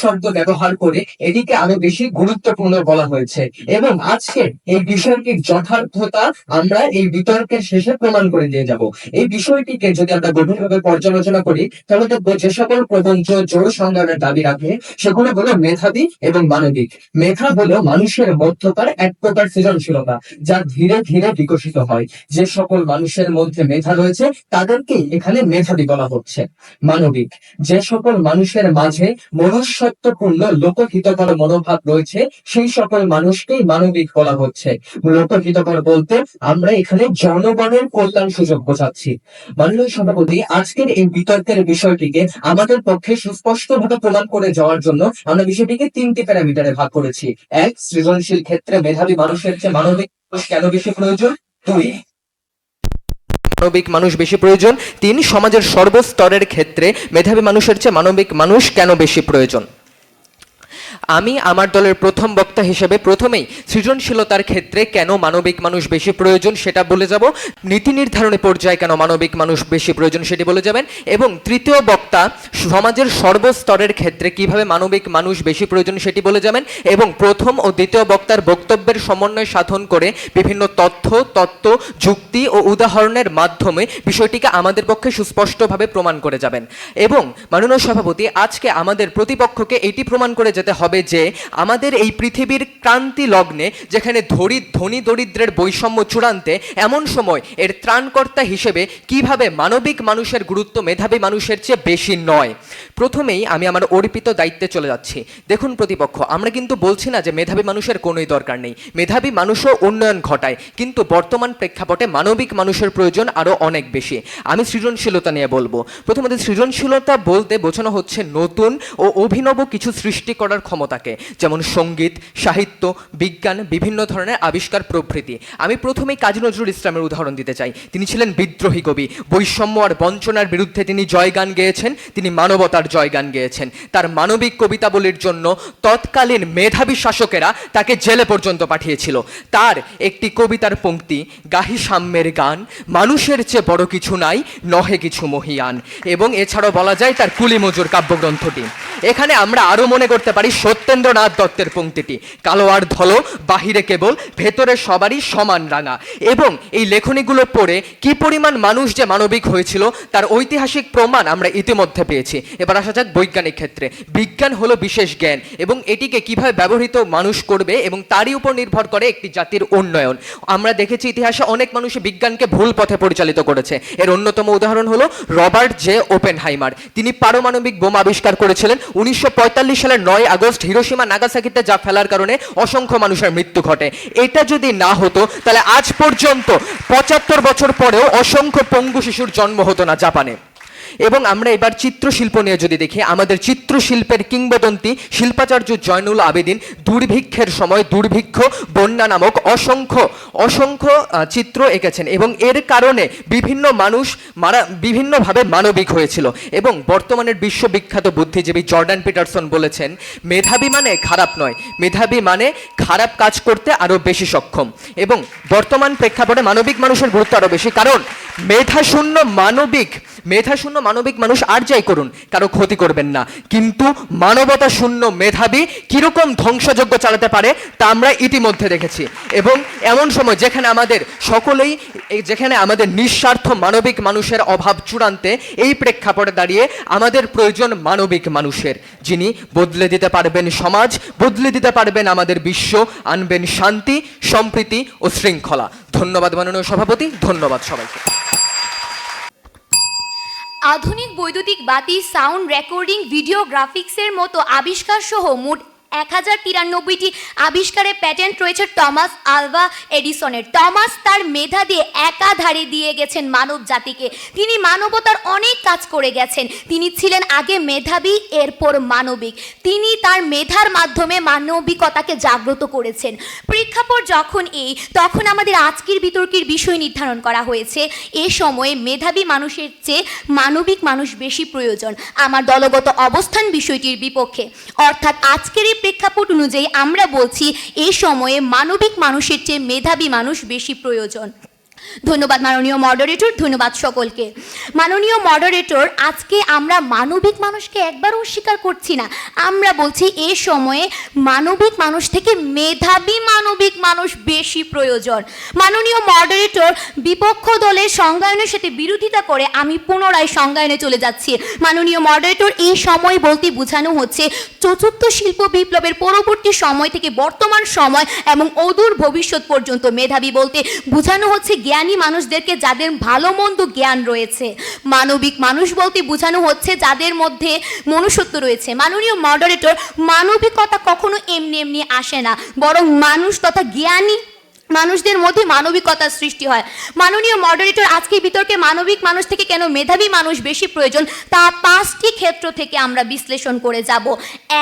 শব্দ ব্যবহার করে এটিকে আরো বেশি গুরুত্বপূর্ণ বলা হয়েছে এবং আজকে এই বিষয়টির যথার্থতা আমরা এই বিতর্কের শেষে প্রমাণ করে দিয়ে যাব। এই বিষয়টিকে যদি আমরা গভীরভাবে পর্যালোচনা করি তাহলে দেখবো যে সকল প্রবন্ধ জোর সংজ্ঞানের দাবি রাখে সেগুলো হলো মেধাবী এবং মানবিক। মেধা হলো মানুষের মধ্যকার এক প্রকার সৃজনশীলতা যা ধীরে ধীরে বিকশিত হয়। যে সকল মানুষের মধ্যে মেধা রয়েছে তাদেরকে এখানে মেধাবী বলা হচ্ছে। মানবিক, যে সকল মানুষের মাঝে মনুষ্যত্বপূর্ণ লোকহিতকর মনোভাব রয়েছে সেই সকল মানুষকেই মানবিক বলা হচ্ছে। লোকহিতকর বলতে আমরা এখানে জনগণের কল্যাণ সুযোগ বোঝাচ্ছি। মাননীয় সভাপতি, আজকের এই বিতর্কের বিষয়টিকে আমাদের পক্ষে সুস্পষ্টভাবে প্রমাণ করে যাওয়ার জন্য আমরা বিষয়টিকে 3টি প্যারামিটারে ভাগ করেছি। 1, সৃজনশীল ক্ষেত্রে মেধাবী মানুষের চেয়ে মানবিক মানুষ কেন বেশি প্রয়োজন। 2, মানবিক মানুষ বেশি প্রয়োজন। 3, সমাজের সর্বস্তরের ক্ষেত্রে মেধাবী মানুষের চেয়ে মানবিক মানুষ কেন বেশি প্রয়োজন। আমি আমার দলের প্রথম বক্তা হিসেবে প্রথমেই সৃজনশীলতার ক্ষেত্রে কেন মানবিক মানুষ বেশি প্রয়োজন সেটা বলে যাব, নীতি নির্ধারণী পর্যায়ে কেন মানবিক মানুষ বেশি প্রয়োজন সেটি বলে যাবেন, এবং তৃতীয় বক্তা সমাজের সর্বস্তরের ক্ষেত্রে কিভাবে মানবিক মানুষ বেশি প্রয়োজন সেটি বলে যাবেন, এবং প্রথম ও দ্বিতীয় বক্তার বক্তব্যের সমন্বয় সাধন করে বিভিন্ন তত্ত্ব, যুক্তি ও উদাহরণের মাধ্যমে বিষয়টিকে আমাদের পক্ষে সুস্পষ্টভাবে প্রমাণ করে যাবেন। এবং মাননীয় সভাপতি, আজকে আমাদের প্রতিপক্ষকে এটি প্রমাণ করে যেতে হবে যে আমাদের এই পৃথিবীর ক্রান্তি লগ্নে যেখানে ধনী দরিদ্রের বৈষম্য চূড়ান্তে, এমন সময় এর ত্রাণকর্তা হিসেবে কিভাবে মানবিক মানুষের গুরুত্ব মেধাবী মানুষের চেয়ে বেশি নয়। প্রথমেই আমি আমার অর্পিত দায়িত্বে চলে যাচ্ছি। দেখুন প্রতিপক্ষ, আমরা কিন্তু বলছি না যে মেধাবী মানুষের কোনোই দরকার নেই। মেধাবী মানুষও উন্নয়ন ঘটায়, কিন্তু বর্তমান প্রেক্ষাপটে মানবিক মানুষের প্রয়োজন আরও অনেক বেশি। আমি সৃজনশীলতা নিয়ে বলবো। প্রথমত সৃজনশীলতা বলতে বোঝানো হচ্ছে নতুন ও অভিনব কিছু সৃষ্টি করার ক্ষমতাকে, যেমন সঙ্গীত, সাহিত্য, বিজ্ঞান, বিভিন্ন ধরনের আবিষ্কার প্রভৃতি। আমি প্রথমেই কাজী নজরুল ইসলামের উদাহরণ দিতে চাই। তিনি ছিলেন বিদ্রোহী কবি। বৈষম্য আর বঞ্চনার বিরুদ্ধে তিনি জয়গান গেয়েছেন, তিনি মানবতার জয়গান গেয়েছেন। তার মানবিক কবিতাবলির জন্য তৎকালীন মেধাবী শাসকেরা তাকে জেলে পর্যন্ত পাঠিয়েছিল। তার একটি কবিতার পংক্তি, গাহি সাম্যের গান, মানুষের চেয়ে বড় কিছু নাই, নহে কিছু মহিয়ান, এবং এছাড়াও বলা যায় তার কুলিমজুর কাব্যগ্রন্থটি। এখানে আমরা আরও মনে করতে পারি সত্যেন্দ্রনাথ দত্তের পংক্তিটি, কালো আর ধলো বাহিরে কেবল, ভেতরে সবারই সমান রাঙা। এবং এই লেখনীগুলো পড়ে কি পরিমাণ মানুষ যে মানবিক হয়েছিল তার ঐতিহাসিক প্রমাণ আমরা ইতিমধ্যে পেয়েছি। এবার আসা যাক বৈজ্ঞানিক ক্ষেত্রে। বিজ্ঞান হলো বিশেষ জ্ঞান এবং এটিকে কিভাবে ব্যবহৃত মানুষ করবে এবং তারই উপর নির্ভর করে একটি জাতির উন্নয়ন। আমরা দেখেছি ইতিহাসে অনেক মানুষই বিজ্ঞানকে ভুল পথে পরিচালিত করেছে। এর অন্যতম উদাহরণ হলো রবার্ট জে ওপেনহাইমার। তিনি পারমাণবিক বোমা আবিষ্কার করেছিলেন 1945 সালের 9 আগস্ট হিরোশিমা নাগাসাকিতে, যা ফেলার কারণে অসংখ্য মানুষের মৃত্যু ঘটে। এটা যদি না হতো তাহলে আজ পর্যন্ত 75 বছর পরেও অসংখ্য পঙ্গু শিশুর জন্ম হতো না জাপানে। এবং আমরা এবার চিত্রশিল্প নিয়ে যদি দেখি, আমাদের চিত্রশিল্পের কিংবদন্তি শিল্পাচার্য জয়নুল আবেদিন দুর্ভিক্ষের সময় দুর্ভিক্ষ, বন্যা নামক অসংখ্য চিত্র এঁকেছেন এবং এর কারণে বিভিন্ন মানুষ বিভিন্নভাবে মানবিক হয়েছিল। এবং বর্তমানের বিশ্ববিখ্যাত বুদ্ধিজীবী জর্ডান পিটারসন বলেছেন, মেধাবী মানে খারাপ নয়, মেধাবী মানে খারাপ কাজ করতে আরও বেশি সক্ষম। এবং বর্তমান প্রেক্ষাপটে মানবিক মানুষের গুরুত্ব আরও বেশি, কারণ মেধাশূন্য মানবিক মানুষ আর যাই করুন কারো ক্ষতি করবেন না, কিন্তু মানবতা শূন্য মেধাবী কিরকম ধ্বংসযজ্ঞ চালাতে পারে তা আমরা ইতিমধ্যে দেখেছি। এবং এমন সময় যেখানে আমাদের নিঃস্বার্থ মানবিক মানুষের অভাব চূড়ান্তে, এই প্রেক্ষাপটে দাঁড়িয়ে আমাদের প্রয়োজন মানবিক মানুষের, যিনি বদলে দিতে পারবেন সমাজ, বদলে দিতে পারবেন আমাদের বিশ্ব, আনবেন শান্তি, সম্প্রীতি ও শৃঙ্খলা। ধন্যবাদ মাননীয় সভাপতি, ধন্যবাদ সবাইকে। আধুনিক বৈদ্যুতিক বাতি, সাউন্ড রেকর্ডিং, ভিডিও গ্রাফিক্সের মতো আবিষ্কার সহ মোট 1093টি আবিষ্কারে প্যাটেন্ট রয়েছে টমাস আলভা এডিসনের। টমাস তার মেধা দিয়ে একাধারে দিয়ে গেছেন মানব জাতিকে। তিনি মানবতার অনেক কাজ করে গেছেন। তিনি ছিলেন আগে মেধাবী, এরপর মানবিক। তিনি তার মেধার মাধ্যমে মানবিকতাকে জাগ্রত করেছেন। প্রেক্ষাপট তখন আমাদের আজকের বিতর্কের বিষয় নির্ধারণ করা হয়েছে। এ সময়ে মেধাবী মানুষের চেয়ে মানবিক মানুষ বেশি প্রয়োজন। আমার দলগত অবস্থান বিষয়টির বিপক্ষে, অর্থাৎ আজকের এই প্রেক্ষাপট অনুযায়ী আমরা বলছি এই সময়ে মানবিক মানুষের চেয়ে মেধাবী মানুষ বেশি প্রয়োজন। ধন্যবাদ মাননীয় মডারেটর, ধন্যবাদ সকলকে। মাননীয় মডারেটর, আজকে আমরা মানবিক মানুষকে একবারও অস্বীকার করছি না, আমরা বলছি এ সময়ে মানবিক মানুষ থেকে মেধাবী মানবিক মানুষ বেশি প্রয়োজন। মাননীয় মডারেটর, বিপক্ষ দলের সংজ্ঞায়নের সাথে বিরোধিতা করে আমি পুনরায় সংজ্ঞায়নে চলে যাচ্ছি। মাননীয় মডারেটর, এই সময় বলতে বোঝানো হচ্ছে চতুর্থ শিল্প বিপ্লবের পরবর্তী সময় থেকে বর্তমান সময় এবং অদূর ভবিষ্যৎ পর্যন্ত। মেধাবী বলতে বোঝানো হচ্ছে জ্ঞানী মানুষদেরকে, যাদের ভালো মন্দ জ্ঞান রয়েছে। মানবিক মানুষ বলতে বোঝানো হচ্ছে যাদের মধ্যে মনুষ্যত্ব রয়েছে। মাননীয় মডারেটর, মানবিকতা কখনো এমনি এমনি আসে না, বরং মানুষ তথা জ্ঞানী মানুষদের মধ্যে মানবিকতার সৃষ্টি হয়। মাননীয় মডারেটর, আজকে বিতর্কে মানবিক মানুষ থেকে কেন মেধাবী মানুষ বেশি প্রয়োজন তা 5টি ক্ষেত্র থেকে আমরা বিশ্লেষণ করে যাব।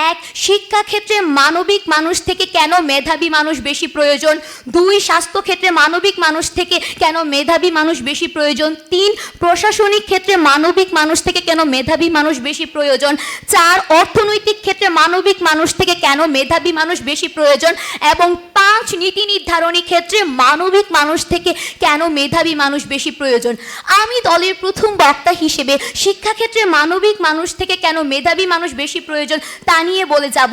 1, শিক্ষাক্ষেত্রে মানবিক মানুষ থেকে কেন মেধাবী মানুষ বেশি প্রয়োজন। 2, স্বাস্থ্যক্ষেত্রে মানবিক মানুষ থেকে কেন মেধাবী মানুষ বেশি প্রয়োজন। 3, প্রশাসনিক ক্ষেত্রে মানবিক মানুষ থেকে কেন মেধাবী মানুষ বেশি প্রয়োজন। 4, অর্থনৈতিক ক্ষেত্রে মানবিক মানুষ থেকে কেন মেধাবী মানুষ বেশি প্রয়োজন। এবং 5, নীতি নির্ধারণী ক্ষেত্রে মানবিক মানুষ থেকে কেন মেধাবী মানুষ বেশি প্রয়োজন। আমি দলের প্রথম বক্তা হিসেবে শিক্ষাক্ষেত্রে মানবিক মানুষ থেকে কেন মেধাবী মানুষ বেশি প্রয়োজন তা নিয়ে বলে যাব।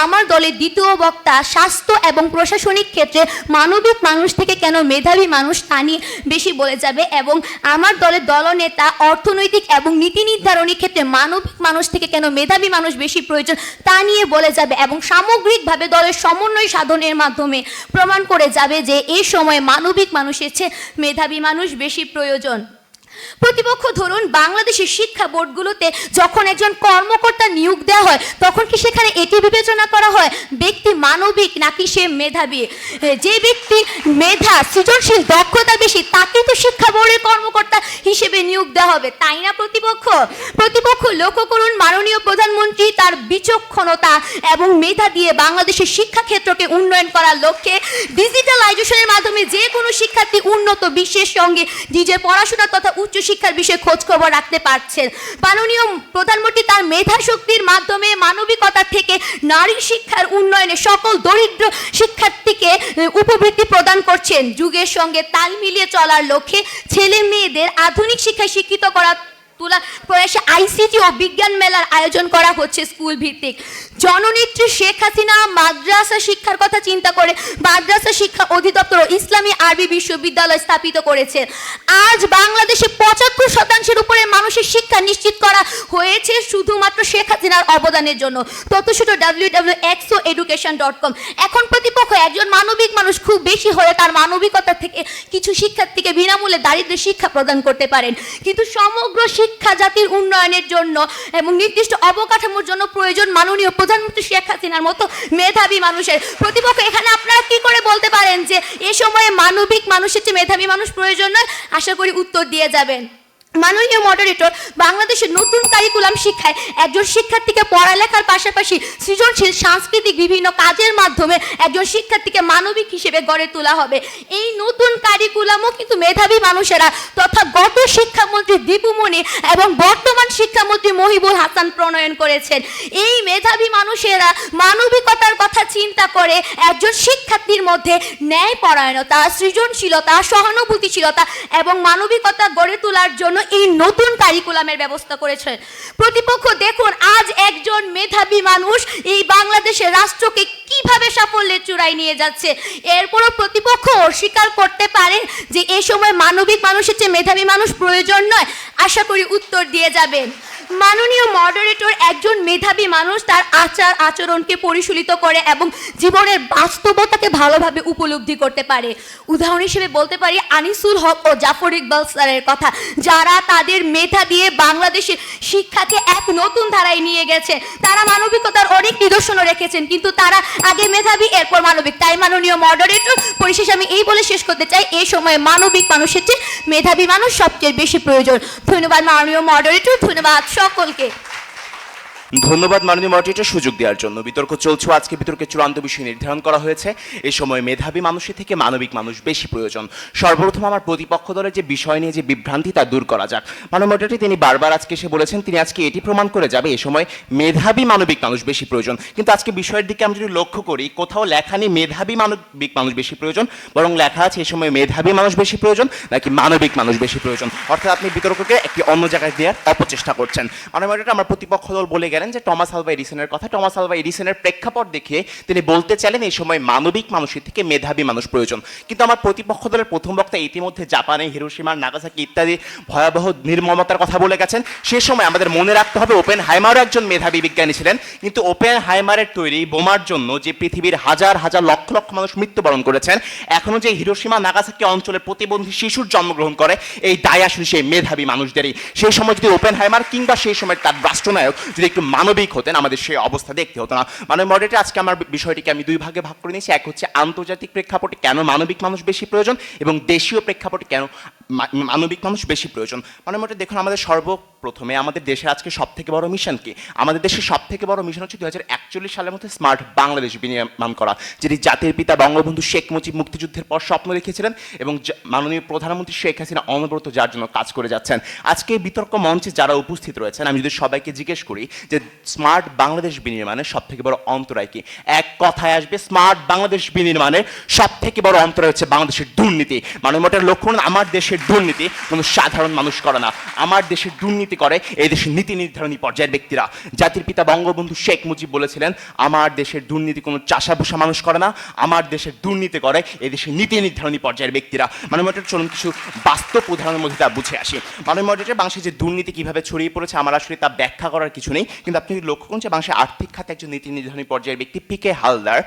আমার দলের দ্বিতীয় বক্তা স্বাস্থ্য এবং প্রশাসনিক ক্ষেত্রে মানবিক মানুষ থেকে কেন মেধাবী মানুষ তা নিয়ে বেশি বলে যাবে। এবং আমার দলের দলনেতা অর্থনৈতিক এবং নীতি নির্ধারণী ক্ষেত্রে মানবিক মানুষ থেকে কেন মেধাবী মানুষ বেশি প্রয়োজন তা নিয়ে বলে যাবে। এবং সামগ্রিকভাবে দলের সমন্বয় সাধনের মাধ্যমে প্রমাণ করে যাবে যে এই সময় মানবিক মানুষের চেয়ে মেধাবী মানুষ বেশি প্রয়োজন। প্রতিপক্ষ ধরুন, বাংলাদেশের শিক্ষা বোর্ডগুলোতে যখন একজন কর্মকর্তা নিয়োগ দেওয়া হয় তখন কি সেখানে এটি বিবেচনা করা হয় ব্যক্তি মানবিক নাকি সে মেধাবী? যে ব্যক্তি মেধা সৃজনশীল দক্ষতা বেশি তাকে তো শিক্ষা বোর্ডের কর্মকর্তা হিসেবে নিয়োগ দেওয়া হবে, তাই না প্রতিপক্ষ লক্ষ্য করুন, মাননীয় প্রধানমন্ত্রী তার বিচক্ষণতা এবং মেধা দিয়ে বাংলাদেশের শিক্ষা ক্ষেত্রকে উন্নয়ন করার লক্ষ্যে ডিজিটালাইজেশনের মাধ্যমে যে কোনো শিক্ষার্থী উন্নত বিশ্বের সঙ্গে নিজের পড়াশোনা তথা উচ্চশিক্ষার বিষয়ে খোঁজ খবর রাখতে পারছেন। মাননীয় প্রধানমন্ত্রী তার মেধা শক্তির মাধ্যমে মানবিকতা থেকে নারী শিক্ষার উন্নয়নে সকল দরিদ্র শিক্ষার্থীকে উপবৃত্তি প্রদান করছেন। যুগের সঙ্গে তাল মিলিয়ে চলার লক্ষ্যে ছেলে মেয়েদের আধুনিক শিক্ষায় শিক্ষিত করা তোলা প্রয়াসে আইসিটি ও বিজ্ঞান মেলার আয়োজন করা হচ্ছে স্কুল ভিত্তিক। জননেত্রী শেখ হাসিনা মাদ্রাসা শিক্ষার কথা চিন্তা করে মাদ্রাসা শিক্ষা অধিদপ্তর ও ইসলামী আরবি বিশ্ববিদ্যালয় স্থাপিত করেছে। আজ বাংলাদেশে 75% উপরে মানুষের শিক্ষা নিশ্চিত করা হয়েছে শুধুমাত্র শেখ হাসিনার অবদানের জন্য। তথ্যসূত্র www.exoeducation.com। এখন প্রতিপক্ষ একজন মানবিক মানুষ খুব বেশি হয়ে তার মানবিকতা থেকে কিছু শিক্ষার্থীকে বিনামূল্যে দারিদ্র্য শিক্ষা প্রদান করতে পারেন, কিন্তু সমগ্র শিক্ষা জাতির উন্নয়নের জন্য এবং নির্দিষ্ট অবকাঠামোর জন্য প্রয়োজন মাননীয় প্রধানমন্ত্রী শেখ হাসিনার মতো মেধাবী মানুষের। প্রতিপক্ষ, এখানে আপনারা কি করে বলতে পারেন যে এ সময়ে মানবিক মানুষের চেয়ে মেধাবী মানুষ প্রয়োজন নয়? আশা করি উত্তর দিয়ে যাবেন। মাননীয় মডারেটর, বাংলাদেশের নতুন কারিকুলাম শিক্ষায় একজন শিক্ষার্থীকে পড়ালেখার পাশাপাশি সৃজনশীল সাংস্কৃতিক বিভিন্ন কাজের মাধ্যমে একজন শিক্ষার্থীকে মানবিক হিসেবে গড়ে তোলা হবে। এই নতুন কারিকুলামও কিন্তু মেধাবী মানুষেরা তথা গত শিক্ষামন্ত্রী দীপু মনি এবং বর্তমান শিক্ষামন্ত্রী মহিবুল হাসান প্রণয়ন করেছেন। এই মেধাবী মানুষেরা মানবিকতার কথা চিন্তা করে একজন শিক্ষার্থীর মধ্যে ন্যায়পরায়ণতা, সৃজনশীলতা, সহানুভূতিশীলতা এবং মানবিকতা গড়ে তোলার জন্য এই নতুন কারিকুলামের ব্যবস্থা করেছে। প্রতিপক্ষ দেখুন, আজ একজন মেধাবী মানুষ এই বাংলাদেশের রাষ্ট্রকে কিভাবে সাফল্যের চূড়ায় নিয়ে যাচ্ছে। এরপরও প্রতিপক্ষ অস্বীকার করতে পারেন যে এই সময় মানবিক মানুষের চেয়ে মেধাবী মানুষ প্রয়োজন নয়? আশা করি উত্তর দিয়ে যাবেন। মাননীয় মডারেটর, একজন মেধাবী মানুষ তার আচার আচরণকে পরিশীলিত করে এবং জীবনের বাস্তবতাকে ভালোভাবে উপলব্ধি করতে পারে। উদাহরণ হিসেবে বলতে পারি আনিসুল হক ও জাফর ইকবাল স্যারের কথা, যারা তাদের মেধা দিয়ে বাংলাদেশের শিক্ষাকে এক নতুন ধারায় নিয়ে গেছে। তারা মানবিকতার অনেক নিদর্শনও রেখেছেন, কিন্তু তারা আগে মেধাবী এরপর মানবিক। তাই মাননীয় মডারেটর, পরিশেষে আমি এই বলে শেষ করতে চাই, এই সময়ে মানবিক মানুষের চেয়ে মেধাবী মানুষ সবচেয়ে বেশি প্রয়োজন। ধন্যবাদ মাননীয় মডারেটর, ধন্যবাদ সকলকে। ধন্যবাদ মাননীয় মডারেটর সুযোগ দেওয়ার জন্য। বিতর্ক চলছে, আজকে বিতর্কের চূড়ান্ত বিষয় নির্ধারণ করা হয়েছে। এই সময় মেধাবী মানুষের থেকে মানবিক মানুষ বেশি প্রয়োজন। সর্বপ্রথম আমার প্রতিপক্ষ দলের যে বিষয় নিয়ে যে বিভ্রান্তি তা দূর করা যাক। মাননীয় মডারেটর তিনি বারবার আজকে এসে বলেছেন তিনি আজকে এটি প্রমাণ করে যাবে এই সময় মেধাবী মানবিক মানুষ বেশি প্রয়োজন, কিন্তু আজকে বিষয়ের দিকে আমরা যদি লক্ষ্য করি কোথাও লেখা নেই মেধাবী মানবিক মানুষ বেশি প্রয়োজন, বরং লেখা আছে এই সময় মেধাবী মানুষ বেশি প্রয়োজন নাকি মানবিক মানুষ বেশি প্রয়োজন। অর্থাৎ আপনি বিতর্ককে একটি অন্য জায়গায় দেওয়ার অপচেষ্টা করছেন। মাননীয় মডারেটর আমার প্রতিপক্ষ দল বলে গেলেন যে টমাস আলভা এডিসনের কথা। টমাস আলভা এডিসনের প্রেক্ষাপট দেখিয়ে তিনি বলতে চাইলেন এই সময় মানবিক মানুষের থেকে মেধাবী মানুষ প্রয়োজন, কিন্তু আমার প্রতিপক্ষ দলের প্রথম বক্তা ইতিমধ্যে জাপানে হিরোশিমা নাগাসাকি ইত্যাদি ভয়াবহ নির্মমতার কথা বলে গেছেন। সে সময় আমাদের মনে রাখতে হবে ওপেন হাইমারও একজন মেধাবী বিজ্ঞানী ছিলেন, কিন্তু ওপেন হাইমারের তৈরি বোমার জন্য যে পৃথিবীর হাজার হাজার লক্ষ লক্ষ মানুষ মৃত্যুবরণ করেছেন, এখনো যে হিরোশিমা নাগাসাকি অঞ্চলে প্রতিবন্ধী শিশুর জন্মগ্রহণ করে এই দায় আসলে সেই মেধাবী মানুষদেরই। সেই সময় যদি ওপেন হাইমার কিংবা সেই সময় তার রাষ্ট্রনায়ক যদি একটু মানবিক হতেন আমাদের সেই অবস্থা দেখতে হতো না। মাননীয় মডারেটর আজকে আমার বিষয়টিকে আমি দুই ভাগে ভাগ করে নিয়েছি। এক হচ্ছে আন্তর্জাতিক প্রেক্ষাপটে কেন মানবিক মানুষ বেশি প্রয়োজন এবং দেশীয় প্রেক্ষাপটে কেন মানবিক মানুষ বেশি প্রয়োজন। মাননীয় মডারেটর দেখুন আমাদের সর্বপ্রথমে আমাদের দেশের আজকে সব থেকে বড় মিশন কি? আমাদের দেশের সব থেকে বড় মিশন হচ্ছে 2041 সালের মধ্যে স্মার্ট বাংলাদেশ বিনির্মাণ করা, যেটি জাতির পিতা বঙ্গবন্ধু শেখ মুজিব মুক্তিযুদ্ধের পর স্বপ্ন রেখেছিলেন এবং মাননীয় প্রধানমন্ত্রী শেখ হাসিনা অনবরত যার জন্য কাজ করে যাচ্ছেন। আজকে বিতর্ক মঞ্চে যারা উপস্থিত রয়েছেন আমি যদি সবাইকে জিজ্ঞেস করি যে স্মার্ট বাংলাদেশ বিনির্মাণের সব থেকে বড় অন্তরায় কি, এক কথায় আসবে স্মার্ট বাংলাদেশ বিনির্মাণের সব থেকে বড় অন্তরায় হচ্ছে বাংলাদেশের দুর্নীতি। মাননীয় মডারেটর লক্ষ্য করুন আমার দেশের দুর্নীতি কোনো সাধারণ মানুষ করে না, আমার দেশের দুর্নীতি করে এই দেশের নীতি নির্ধারণী পর্যায়ের ব্যক্তিরা। জাতির পিতা বঙ্গবন্ধু শেখ মুজিব বলেছিলেন আমার দেশের দুর্নীতি কোনো চাষাভুষা মানুষ করে না, আমার দেশের দুর্নীতি করে এই দেশের নীতি নির্ধারণী পর্যায়ের ব্যক্তিরা। মাননীয় মডারেটর চলুন কিছু বাস্তব উদাহরণের মধ্যে তা বুঝে আসি। মাননীয় মডারেটর বাংলাদেশে যে দুর্নীতি কিভাবে ছড়িয়ে পড়েছে আমার আসলে তা ব্যাখ্যা করার কিছু নেই, কিন্তু আপনি লক্ষ্য করুন যে বাংলাদেশের আর্থিক খাতে একজন নীতি নির্ধারণী পর্যায়ের ব্যক্তি পিকে হালদার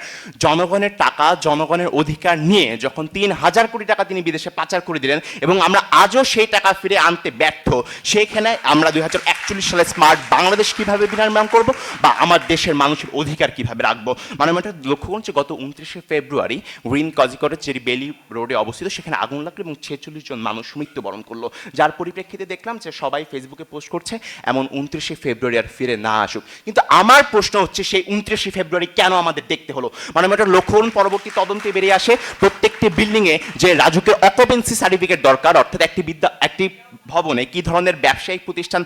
জনগণের টাকা জনগণের অধিকার নিয়ে যখন 3,000 কোটি টাকা তিনি বিদেশে পাচার করে দিলেন এবং আমরা আজও সেই টাকা ফিরে আনতে ব্যর্থ, সেইখানে আমরা 2041 সালে স্মার্ট বাংলাদেশ কিভাবে বিনির্মাণ করব বা আমার দেশের মানুষের অধিকার কিভাবে রাখবো। মানে এটা লক্ষ্য করুন যে গত 29 ফেব্রুয়ারি গ্রিন কজিকটের চেরি বেলি রোডে অবস্থিত সেখানে আগুন লাগলো এবং 46 জন মানুষ মৃত্যুবরণ করলো, যার পরিপ্রেক্ষিতে দেখলাম যে সবাই ফেসবুকে পোস্ট করছে এমন 29 ফেব্রুয়ারি আর ফিরে না আসুক। কিন্তু আমার প্রশ্ন হচ্ছে সেই 29 ফেব্রুয়ারি কেন আমাদের দেখতে হলো? মানে এটা লক্ষ্য করুন পরবর্তী তদন্তে বেরিয়ে আসে প্রত্যেকটি বিল্ডিংয়ে যে রাজুকের অকুপেন্সি সার্টিফিকেট দরকার, অর্থাৎ একটি ভবনে কি ধরনের ব্যবসায়িক প্রতিষ্ঠান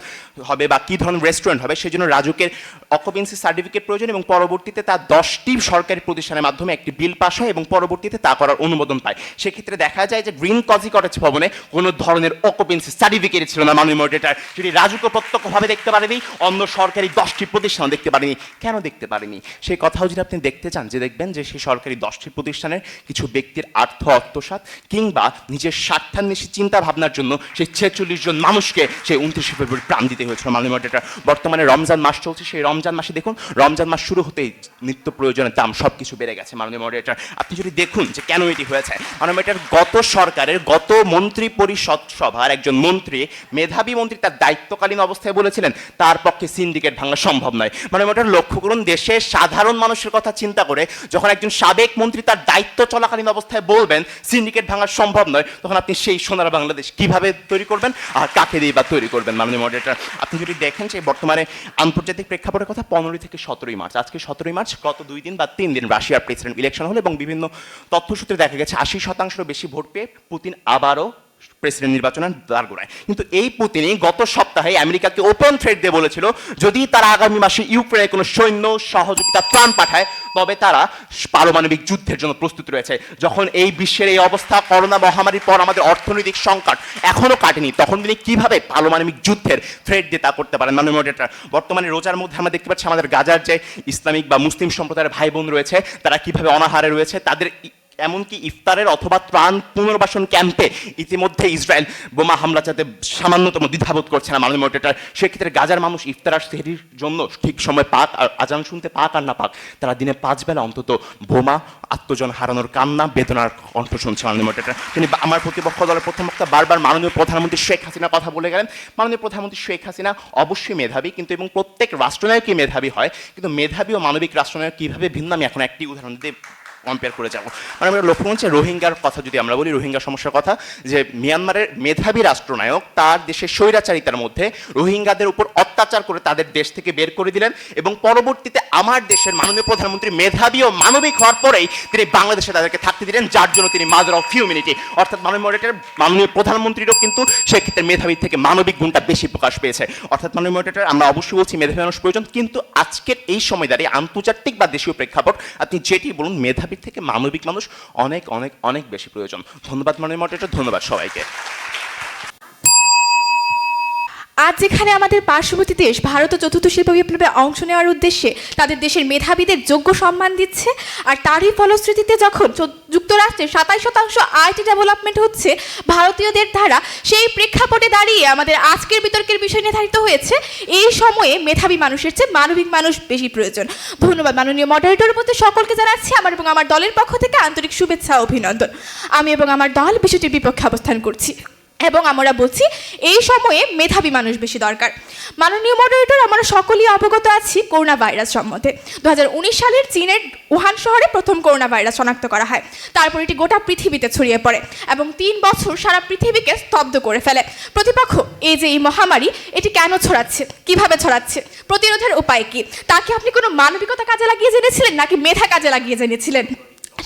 হবে বা কি ধরনের রেস্টুরেন্ট হবে সেজন্য রাজুকের অকুপেন্সি সার্টিফিকেট প্রয়োজন এবং পরবর্তীতে তা 10টি সরকারি প্রতিষ্ঠানের মাধ্যমে একটি বিল পাস হয় এবং পরবর্তীতে তা করার অনুমোদন পায়। সেক্ষেত্রে দেখা যায় যে গ্রিন কজি কটেজ ভবনে কোনো ধরনের অকুপেন্সি সার্টিফিকেট ছিল না মাননীয় মডারেটর, সেটি রাজুকে প্রত্যক্ষভাবে দেখতে পারেনি, অন্য সরকারি 10টি প্রতিষ্ঠান দেখতে পারেনি। কেন দেখতে পারেনি সেই কথাও যদি আপনি দেখতে চান যে দেখবেন যে সেই সরকারি 10টি প্রতিষ্ঠানের কিছু ব্যক্তির আত্মসাৎ কিংবা নিজের স্বার্থান্বেষী চিন্তা ভাবনার জন্য সেই 46 জন মানুষকে সেই 29 ফেব্রুয়ারি প্রাণ দিতে হয়েছিল মাননীয় মডারেটর। বর্তমানে রমজান মাস চলছে, সেই রমজান মাসে দেখুন রমজান মাস শুরু হতেই নিত্য প্রয়োজনের দাম সব কিছু বেড়ে গেছে মাননীয় মডারেটর। আপনি যদি দেখুন যে কেন এটি হয়েছে, মাননীয় মডারেটর গত সরকারের গত মন্ত্রী পরিষদ সভার একজন মন্ত্রী মেধাবী মন্ত্রী তার দায়িত্বকালীন অবস্থায় বলেছিলেন তার পক্ষে সিন্ডিকেট ভাঙা সম্ভব নয়। মাননীয় মডারেটর লক্ষ্য করুন দেশের সাধারণ মানুষের কথা চিন্তা করে যখন একজন সাবেক মন্ত্রী তার দায়িত্ব চলাকালীন অবস্থায় বলবেন সিন্ডিকেট ভাঙা সম্ভব নয়, তখন আপনি সেই সোনার বাংলাদেশ কিভাবে তৈরি করবেন আর কাকে দিয়ে বা তৈরি করবেন মাননীয় মডারেটর? আপনি যদি দেখেন যে বর্তমানে আন্তর্জাতিক প্রেক্ষাপটের কথা 15 থেকে 17 মার্চ, আজকে 17 মার্চ, গত 2 দিন বা 3 দিন রাশিয়ার প্রেসিডেন্ট ইলেকশন হলো এবং বিভিন্ন তথ্যসূত্রে দেখা গেছে 80% বেশি ভোট পেয়ে পুতিন আবারও প্রেসিডেন্ট নির্বাচনের দাঁড়গোড়ায়। কিন্তু এই পুতিনই গত সপ্তাহে আমেরিকাকে ওপেন থ্রেট দিয়ে বলেছিল যদি তারা আগামী মাসে ইউক্রেনে কোনো সৈন্য সহযোগিতা ত্রাণ পাঠায় তবে তারা পারমাণবিক যুদ্ধের জন্য প্রস্তুত রয়েছে। যখন এই বিশ্বের এই অবস্থা, করোনা মহামারীর পর আমাদের অর্থনৈতিক সংকট এখনো কাটেনি, তখন তিনি কিভাবে পারমাণবিক যুদ্ধের থ্রেট দিয়ে তা করতে পারেন মাননীয় মডারেটর? বর্তমানে রোজার মধ্যে আমরা দেখতে পাচ্ছি আমাদের গাজার যে ইসলামিক বা মুসলিম সম্প্রদায়ের ভাই বোন রয়েছে তারা কিভাবে অনাহারে রয়েছে, তাদের এমনকি ইফতারের অথবা ত্রাণ পুনর্বাসন ক্যাম্পে ইতিমধ্যে ইসরায়েল বোমা হামলা যাতে সামান্যতম দ্বিধাবোধ করছে না মাননীয় মডারেটর। সেক্ষেত্রে গাজার মানুষ ইফতার আর সেহরির জন্য ঠিক সময় পাক আর আজান শুনতে পাক আর না পাক তারা দিনে 5 বেলা অন্তত বোমা আত্মজন হারানোর কান্না বেদনার কণ্ঠ শুনছে মাননীয় মডারেটর। তিনি আমার প্রতিপক্ষ দলের প্রথম বক্তা বারবার মাননীয় প্রধানমন্ত্রী শেখ হাসিনার কথা বলে গেলেন। মাননীয় প্রধানমন্ত্রী শেখ হাসিনা অবশ্যই মেধাবী, কিন্তু এবং প্রত্যেক রাষ্ট্রনায়কই মেধাবী হয়, কিন্তু মেধাবী ও মানবিক রাষ্ট্রনায়ক কীভাবে ভিন্ন আমি এখন একটি উদাহরণ দিয়ে কম্পেয়ার করে যাবো। মানে আমরা লক্ষ্য করছি রোহিঙ্গার কথা যদি আমরা বলি, রোহিঙ্গা সমস্যার কথা, যে মিয়ানমারের মেধাবী রাষ্ট্রনায়ক তার দেশের স্বৈরাচারিতার মধ্যে রোহিঙ্গাদের উপর অত্যাচার করে তাদের দেশ থেকে বের করে দিলেন, এবং পরবর্তীতে আমার দেশের মাননীয় প্রধানমন্ত্রী মেধাবী ও মানবিক হওয়ার পরেই তিনি বাংলাদেশে তাদেরকে থাকতে দিলেন, যার জন্য তিনি মাদার অফ হিউম্যানিটি, অর্থাৎ মাননীয় প্রধানমন্ত্রীরও কিন্তু সেক্ষেত্রে মেধাবী থেকে মানবিক গুণটা বেশি প্রকাশ পেয়েছে। অর্থাৎ মাননীয় মডারেটর, আমরা অবশ্যই বলছি মেধাবী মানুষ প্রয়োজন, কিন্তু আজকের এই সময় দাঁড়িয়ে আন্তর্জাতিক বা দেশীয় প্রেক্ষাপট আপনি যেটি বলুন, মেধাবীর থেকে মানবিক মানুষ অনেক অনেক অনেক বেশি প্রয়োজন। ধন্যবাদ মাননীয় মডারেটর, ধন্যবাদ সবাইকে। আজ যেখানে আমাদের পার্শ্ববর্তী দেশ ভারত চতুর্থ শিল্প বিপ্লবে অংশ নেওয়ার উদ্দেশ্যে তাদের দেশের মেধাবীদের যোগ্য সম্মান দিচ্ছে, আর তারই ফলশ্রুতিতে যখন যুক্তরাষ্ট্রে 27% আইটি ডেভেলপমেন্ট হচ্ছে ভারতীয়দের দ্বারা, সেই প্রেক্ষাপটে দাঁড়িয়ে আমাদের আজকের বিতর্কের বিষয় নির্ধারিত হয়েছে এই সময়ে মেধাবী মানুষের চেয়ে মানবিক মানুষ বেশি প্রয়োজন। ধন্যবাদ মাননীয় মডারেটরের মধ্যে সকলকে জানাচ্ছি আমার এবং আমার দলের পক্ষ থেকে আন্তরিক শুভেচ্ছা ও অভিনন্দন। আমি এবং আমার দল বিষয়টির বিপক্ষে অবস্থান করছি এবং আমরা বলছি এই সময়ে মেধাবী মানুষ বেশি দরকার। মাননীয় মডারেটর, আমরা সকলেই অবগত আছি করোনা ভাইরাস সম্বন্ধে। 2019 সালের চীনের উহান শহরে প্রথম করোনা ভাইরাস শনাক্ত করা হয়, তারপর এটি গোটা পৃথিবীতে ছড়িয়ে পড়ে এবং 3 বছর সারা পৃথিবীকে স্তব্ধ করে ফেলে। প্রতিপক্ষ এই যে এই মহামারী, এটি কেন ছড়াচ্ছে, কিভাবে ছড়াচ্ছে, প্রতিরোধের উপায় কি, তাকে আপনি কোনো মানবিকতা কাজে লাগিয়ে জেনেছিলেন নাকি মেধা কাজে লাগিয়ে জেনেছিলেন?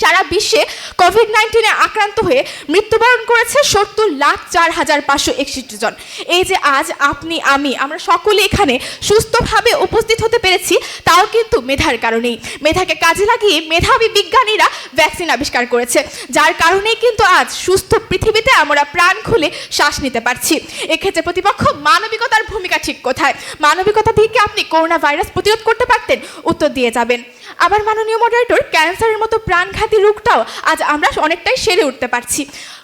সারা বিশ্বে কোভিড-19 আক্রান্ত হয়ে মৃত্যুবরণ করেছে 70,04,561 জন। এই যে আজ আপনি আমরা সকলে এখানে সুস্থভাবে উপস্থিত হতে পেরেছি, তাও কিন্তু মেধার কারণেই। মেধাকে কাজে লাগিয়ে মেধাবী বিজ্ঞানীরা ভ্যাকসিন আবিষ্কার করেছে, যার কারণেই কিন্তু আজ সুস্থ পৃথিবীতে আমরা প্রাণ খুলে শ্বাস নিতে পারছি। এক্ষেত্রে প্রতিপক্ষ মানবিকতার ভূমিকা ঠিক কোথায়? মানবিকতা দিয়ে কি আপনি করোনা ভাইরাস প্রতিরোধ করতে পারতেন? উত্তর দিয়ে যাবেন। আবার মাননীয় মডারেটর, ক্যান্সারের মতো প্রাণঘাতী রোগটাও আজ আমরা অনেকটাই সেরে উঠতে পারছি।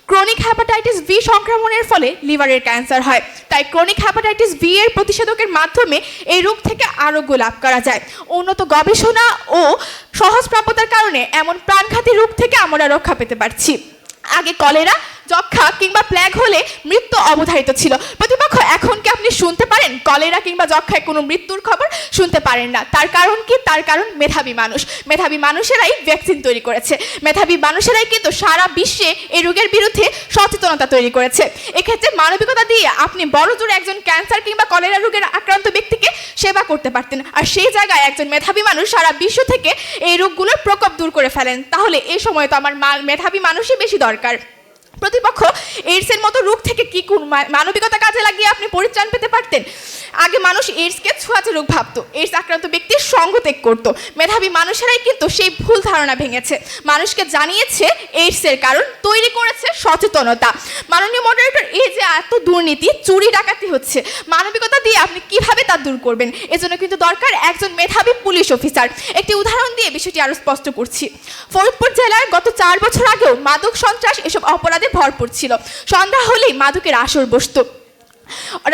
ক্রনিক হ্যাপাটাইটিস ভি সংক্রমণের ফলে লিভারের ক্যান্সার হয়, তাই ক্রনিক হ্যাপাটাইটিস ভি এর প্রতিষেধকের মাধ্যমে এই রোগ থেকে আরোগ্য লাভ করা যায়। উন্নত গবেষণা ও সহজপ্রাপ্যতার কারণে এমন প্রাণঘাতী রোগ থেকে আমরা রক্ষা পেতে পারছি। আগে কলেরা, যক্ষা কিংবা প্লেগ হলে মৃত্যু অবধারিত ছিল। প্রতিপক্ষ, এখন কি আপনি শুনতে পারেন কলেরা কিংবা যক্ষায় কোনো মৃত্যুর খবর? শুনতে পারেন না। তার কারণ কি? তার কারণ মেধাবী মানুষ। মেধাবী মানুষেরাই ভ্যাকসিন তৈরি করেছে, মেধাবী মানুষেরাই কিন্তু সারা বিশ্বে এই রোগের বিরুদ্ধে সচেতনতা তৈরি করেছে। এক্ষেত্রে মানবিকতা দিয়ে আপনি বড়জোর একজন ক্যান্সার কিংবা কলেরা রোগের আক্রান্ত ব্যক্তিকে সেবা করতে পারতেন, আর সেই জায়গায় একজন মেধাবী মানুষ সারা বিশ্ব থেকে এই রোগগুলোর প্রকোপ দূর করে ফেলেন। তাহলে এই সময় তো আমার মেধাবী মানুষই বেশি দরকার। প্রতিপক্ষ, এইডসের মতো রোগ থেকে কি কোন মানবিকতা কাজে লাগিয়ে আপনি পরিত্রাণ পেতে পারতেন? আগে মানুষ এইডসকে ছোঁয়াচে রোগ ভাবতো, এইডস আক্রান্ত ব্যক্তির সঙ্গ ত্যাগ করতো। মেধাবী মানুষেরাই কিন্তু সেই ভুল ধারণা ভেঙেছে, মানুষকে জানিয়েছে এইডসের কারণ, তৈরি করেছে সচেতনতা। মাননীয় মডারেটর, এই যে এত দুর্নীতি, চুরি ডাকাতি হচ্ছে, মানবিকতা দিয়ে আপনি কিভাবে তা দূর করবেন? এজন্য কিন্তু দরকার একজন মেধাবী পুলিশ অফিসার। একটি উদাহরণ দিয়ে বিষয়টি আরো স্পষ্ট করছি। ফরিদপুর জেলার গত 4 বছর আগেও মাদক সন্ত্রাস এসব অপরাধে ভরপুর ছিল। সন্ধ্যা হলেই মাদকের আসর বসতো,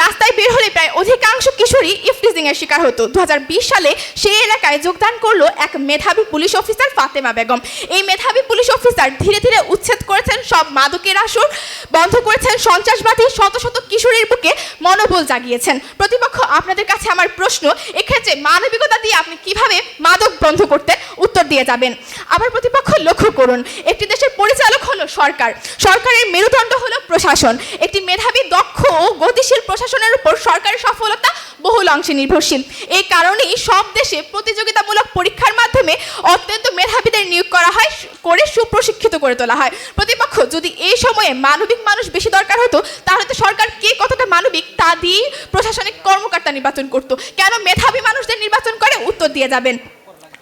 রাস্তায় বের হলে প্রায় অধিকাংশ কিশোরী ইফটিজিং এর শিকার হতো। 2020 সালে সেই এলাকায় যোগদান করলো এক মেধাবী পুলিশ অফিসার ফাতেমা বেগম। এই মেধাবী পুলিশ অফিসার ধীরে ধীরে উচ্ছেদ করেছেন সব মাদকের আসর, বন্ধ করেছেন সন্ত্রাসবাদী, শত শত কিশোরীর বুকে মনোবল জাগিয়েছেন। প্রতিপক্ষ, আপনাদের কাছে আমার প্রশ্ন, এক্ষেত্রে মানবিকতা দিয়ে আপনি কিভাবে মাদক বন্ধ করতে? উত্তর দিয়ে যাবেন। আবার প্রতিপক্ষ, লক্ষ্য করুন, একটি দেশের পরিচালক হলো সরকার, সরকারের মেরুদণ্ড হলো প্রশাসন। একটি মেধাবী, দক্ষ ও গতিশীল প্রশাসনের উপর সরকারের সফলতা বহুল অংশে নির্ভরশীল। এই কারণেই সব দেশে প্রতিযোগিতামূলক পরীক্ষার মাধ্যমে অত্যন্ত মেধাবীদের নিয়োগ করা হয়, করে সুপ্রশিক্ষিত করে তোলা হয়। প্রতিপক্ষ, যদি এই সময়ে মানবিক মানুষ বেশি দরকার হতো, তাহলে তো সরকার কে কতটা মানবিক তা দিয়ে প্রশাসনিক কর্মকর্তা নির্বাচন করতো, কেন মেধাবী মানুষদের নির্বাচন করে? উত্তর দিয়ে যাবেন।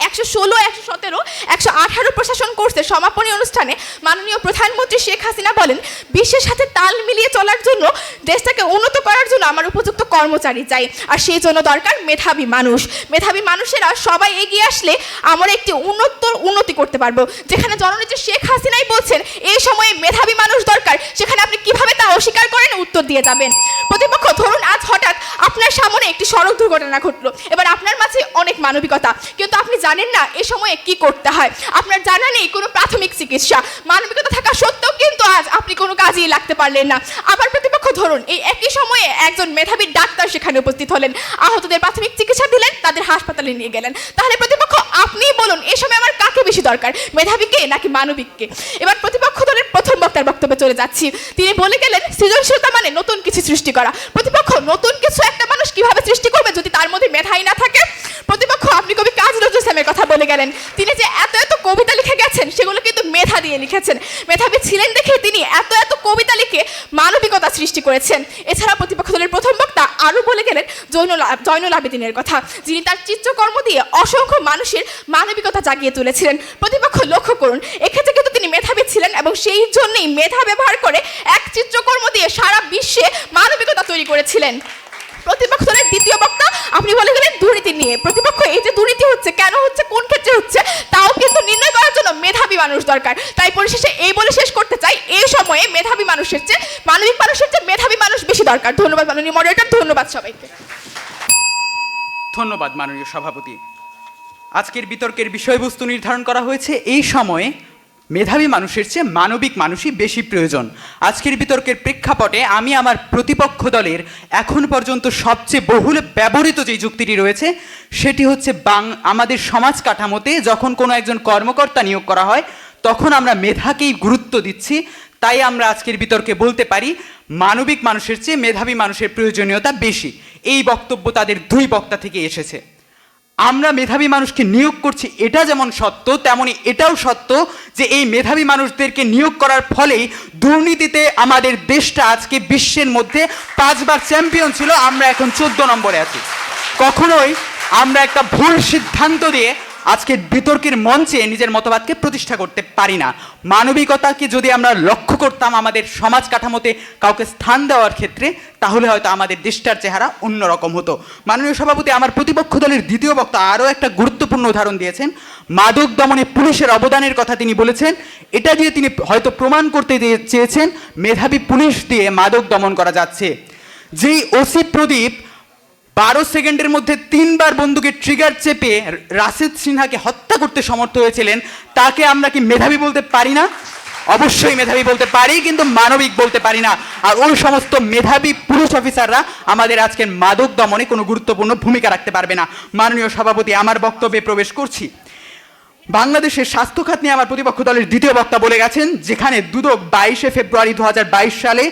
116, 117, 118 প্রশাসন কোর্সের সমাপনী অনুষ্ঠানে মাননীয় প্রধানমন্ত্রী শেখ হাসিনা বলেন, বিশ্বের সাথে তাল মিলিয়ে চলার জন্য, দেশটাকে উন্নত করার জন্য আমার উপযুক্ত কর্মচারী চাই, আর সেই জন্য দরকার মেধাবী মানুষ। মেধাবী মানুষেরা সবাই এগিয়ে আসলে আমরা একটি উন্নতি করতে পারবো। যেখানে জননেত্রী শেখ হাসিনাই বলছেন এই সময়ে মেধাবী মানুষ দরকার, সেখানে আপনি কিভাবে তা অস্বীকার করেন? উত্তর দিয়ে যাবেন। প্রতিপক্ষ, ধরুন আজ হঠাৎ আপনার সামনে একটি সড়ক দুর্ঘটনা ঘটলো, এবার আপনার মাঝে অনেক মানবিকতা, কিন্তু আপনি জানেন না এ সময়ে কি করতে হয়, আপনার জানা নেই কোনো প্রাথমিক চিকিৎসা। মানবিকতা থাকা সত্ত্বেও কিন্তু আজ আপনি কোনো কাজেই লাগতে পারলেন না। আবার প্রতিপক্ষ, ধরুন এই একই সময়ে একজন মেধাবী ডাক্তার সেখানে উপস্থিত হলেন, আহতদের প্রাথমিক চিকিৎসা দিলেন, তাদের হাসপাতালে নিয়ে গেলেন। তাহলে প্রতিপক্ষ, আপনিই বলুন এই সময় আমার কাকে বেশি দরকার, মেধাবীকে নাকি মানবিককে? এবার প্রতিপক্ষ দলের প্রথম বক্তার বক্তব্যে চলে যাচ্ছি। তিনি বলে গেলেন সৃজনশীলতা মানে নতুন কিছু সৃষ্টি করা। প্রতিপক্ষ, নতুন কিছু একটা মানুষ কিভাবে সৃষ্টি করবে যদি তার মধ্যে মেধাই না থাকে? প্রতিপক্ষ, আপনি কবি কাজী নজরুল ইসলামের কথা বলে গেলেন। তিনি যে এত এত কবিতা লিখে গেছেন সেগুলো কিন্তু মেধা দিয়ে লিখেছেন। মেধাবী ছিলেন দেখে তিনি এত এত কবিতা লিখে মানবিকতা সৃষ্টি করেছেন। এছাড়া প্রতিপক্ষ দলের প্রথম বক্তা আরও বলে গেলেন জয়নুল আবেদিনের কথা, যিনি তার চিত্রকর্ম দিয়ে অসংখ্য মানুষের মানবিকতা জাগিয়ে তুলেছিলেন। প্রতিপক্ষ, লক্ষ্য করুন, এক্ষেত্রে কিন্তু তিনি মেধাবী ছিলেন এবং সেই জন্যই মেধা ব্যবহার করে এক চিত্রকর্ম দিয়ে সারা বিশ্বে মানবিকতা তৈরি করেছিলেন। প্রতিপক্ষ দলের দ্বিতীয় বক্তা আপনি বলে গেলেন দুর্নীতি নিয়ে। প্রতিপক্ষ, এই যে দুর্নীতি হচ্ছে, কেন হচ্ছে, কোন ক্ষেত্রে হচ্ছে, তাও কিন্তু নির্ণয় করার জন্য মেধাবী মানুষ দরকার। তাই পরিশেষে এই বলে শেষ করতে চাই, এই সময়ে মেধাবী মানুষের চেয়ে মানবিক মানুষের চেয়ে মেধাবী মানুষ বেশি দরকার। ধন্যবাদ মাননীয় মডারেটর, ধন্যবাদ সবাইকে। ধন্যবাদ মাননীয় সভাপতি। আজকের বিতর্কের বিষয়বস্তু নির্ধারণ করা হয়েছে এই সময়ে মেধাবী মানুষের চেয়ে মানবিক মানুষই বেশি প্রয়োজন। আজকের বিতর্কের প্রেক্ষাপটে আমি আমার প্রতিপক্ষ দলের এখন পর্যন্ত সবচেয়ে বহুল ব্যবহৃত যে যুক্তিটি রয়েছে সেটি হচ্ছে আমাদের সমাজ কাঠামোতে যখন কোনো একজন কর্মকর্তা নিয়োগ করা হয় তখন আমরা মেধাকেই গুরুত্ব দিচ্ছি, তাই আমরা আজকের বিতর্কে বলতে পারি মানবিক মানুষের চেয়ে মেধাবী মানুষের প্রয়োজনীয়তা বেশি। এই বক্তব্য তাদের দুই বক্তা থেকে এসেছে। আমরা মেধাবী মানুষকে নিয়োগ করছি এটা যেমন সত্য, তেমনি এটাও সত্য যে এই মেধাবী মানুষদেরকে নিয়োগ করার ফলেই দুর্নীতিতে আমাদের দেশটা আজকে বিশ্বের মধ্যে 5 বার চ্যাম্পিয়ন ছিল, আমরা এখন 14 নম্বরে আছি। কখনোই আমরা একটা ভুল সিদ্ধান্ত দিয়ে আজকে বিতর্কের মঞ্চে নিজের মতবাদকে প্রতিষ্ঠা করতে পারি না। মানবিকতাকে যদি আমরা লক্ষ্য করতাম আমাদের সমাজ কাঠামোতে কাউকে স্থান দেওয়ার ক্ষেত্রে, তাহলে হয়তো আমাদের দেশটার চেহারা অন্যরকম হতো। মাননীয় সভাপতি, আমার প্রতিপক্ষ দলের দ্বিতীয় বক্তা আরও একটা গুরুত্বপূর্ণ উদাহরণ দিয়েছেন। মাদক দমনে পুলিশের অবদানের কথা তিনি বলেছেন। এটা দিয়ে তিনি হয়তো প্রমাণ করতে চেয়েছেন মেধাবী পুলিশ দিয়ে মাদক দমন করা যাচ্ছে। যেই ওসি প্রদীপ 12 সেকেন্ডের মধ্যে 3 বার বন্দুকের ট্রিগার চেপে রাশেদ সিনহাকে হত্যা করতে সমর্থ হয়েছিলেন, তাকে আমরা কি মেধাবী বলতে পারি না? অবশ্যই মেধাবী বলতে পারি, কিন্তু মানবিক বলতে পারি না। আর ওই সমস্ত মেধাবী পুলিশ অফিসাররা আমাদের আজকের মাদক দমনে কোনো গুরুত্বপূর্ণ ভূমিকা রাখতে পারবে না। মাননীয় সভাপতি, আমার বক্তব্যে প্রবেশ করছি। বাংলাদেশের স্বাস্থ্য খাত নিয়ে আমার প্রতিপক্ষ দলের দ্বিতীয় বক্তা বলে গেছেন, যেখানে দুদক 22 ফেব্রুয়ারি 2022 সালে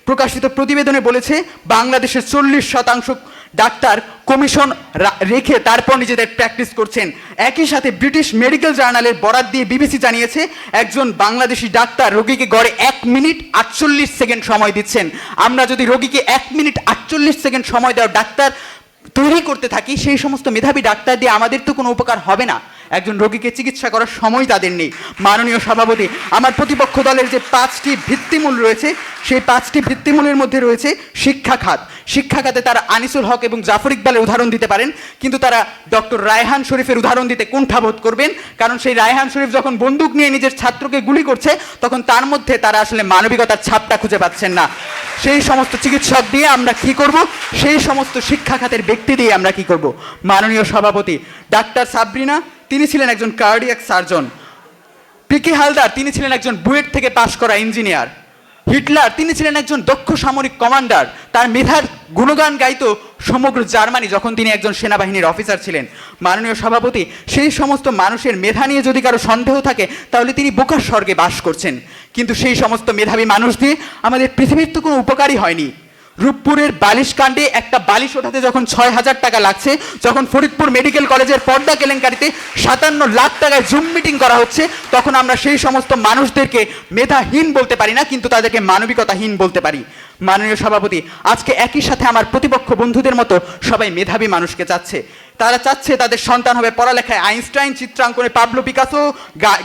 প্রকাশিত প্রতিবেদনে বলেছে বাংলাদেশের 40% ডাক্তার কমিশন রেখে তারপর নিজেদের প্র্যাকটিস করছেন। একই সাথে ব্রিটিশ মেডিকেল জার্নালের বরাত দিয়ে বিবিসি জানিয়েছে একজন বাংলাদেশি ডাক্তার রোগীকে গড়ে 1 মিনিট 48 সেকেন্ড সময় দিচ্ছেন। আমরা যদি রোগীকে 1 মিনিট 48 সেকেন্ড সময় দেওয়া ডাক্তার তৈরি করতে থাকি, সেই সমস্ত মেধাবী ডাক্তার দিয়ে আমাদের তো কোনো উপকার হবে না। একজন রোগীকে চিকিৎসা করার সময় তাদের নেই। মাননীয় সভাপতি, আমার প্রতিপক্ষ দলের যে 5টি ভিত্তিমূল রয়েছে সেই 5টি ভিত্তিমূলের মধ্যে রয়েছে শিক্ষা খাত। শিক্ষা খাতে তারা আনিসুল হক এবং জাফর ইকবালের উদাহরণ দিতে পারেন, কিন্তু তারা ডক্টর রায়হান শরীফের উদাহরণ দিতে কুণ্ঠাবোধ করবেন, কারণ সেই রায়হান শরীফ যখন বন্দুক নিয়ে নিজের ছাত্রকে গুলি করছে তখন তার মধ্যে তারা আসলে মানবিকতার ছাপটা খুঁজে পাচ্ছেন না। সেই সমস্ত চিকিৎসক দিয়ে আমরা কি করব? সেই সমস্ত শিক্ষা খাতের ব্যক্তি দিয়ে আমরা কি করব? মাননীয় সভাপতি, ডাক্তার সাবরিনা তিনি ছিলেন একজন কার্ডিয়াক সার্জন। পিকে হালদার তিনি ছিলেন একজন বুয়েট থেকে পাশ করা ইঞ্জিনিয়ার। হিটলার তিনি ছিলেন একজন দক্ষ সামরিক কমান্ডার। তার মেধার গুণগান গাইতো সমগ্র জার্মানি যখন তিনি একজন সেনাবাহিনীর অফিসার ছিলেন। মাননীয় সভাপতি, সেই সমস্ত মানুষের মেধা নিয়ে যদি কারো সন্দেহ থাকে তাহলে তিনি বোকার স্বর্গে বাস করছেন। কিন্তু সেই সমস্ত মেধাবী মানুষ দিয়ে আমাদের পৃথিবীর তো কোনো উপকারই হয়নি। রূপপুরের বালিশ কাণ্ডে একটা বালিশ ওঠাতে যখন 6,000 টাকা লাগছে, যখন ফরিদপুর মেডিকেল কলেজের পর্দা কেলেঙ্কারিতে 57 লাখ টাকায় জুম মিটিং করা হচ্ছে, তখন আমরা সেই সমস্ত মানুষদেরকে মেধাহীন বলতে পারি না, কিন্তু তাদেরকে মানবিকতাহীন বলতে পারি। মাননীয় সভাপতি, আজকে একই সাথে আমার প্রতিপক্ষ বন্ধুদের মতো সবাই মেধাবী মানুষকে চাচ্ছে। তারা চাচ্ছে তাদের সন্তান হবে পড়ালেখায় আইনস্টাইন, চিত্রাঙ্কনে পাবলো পিকাসো,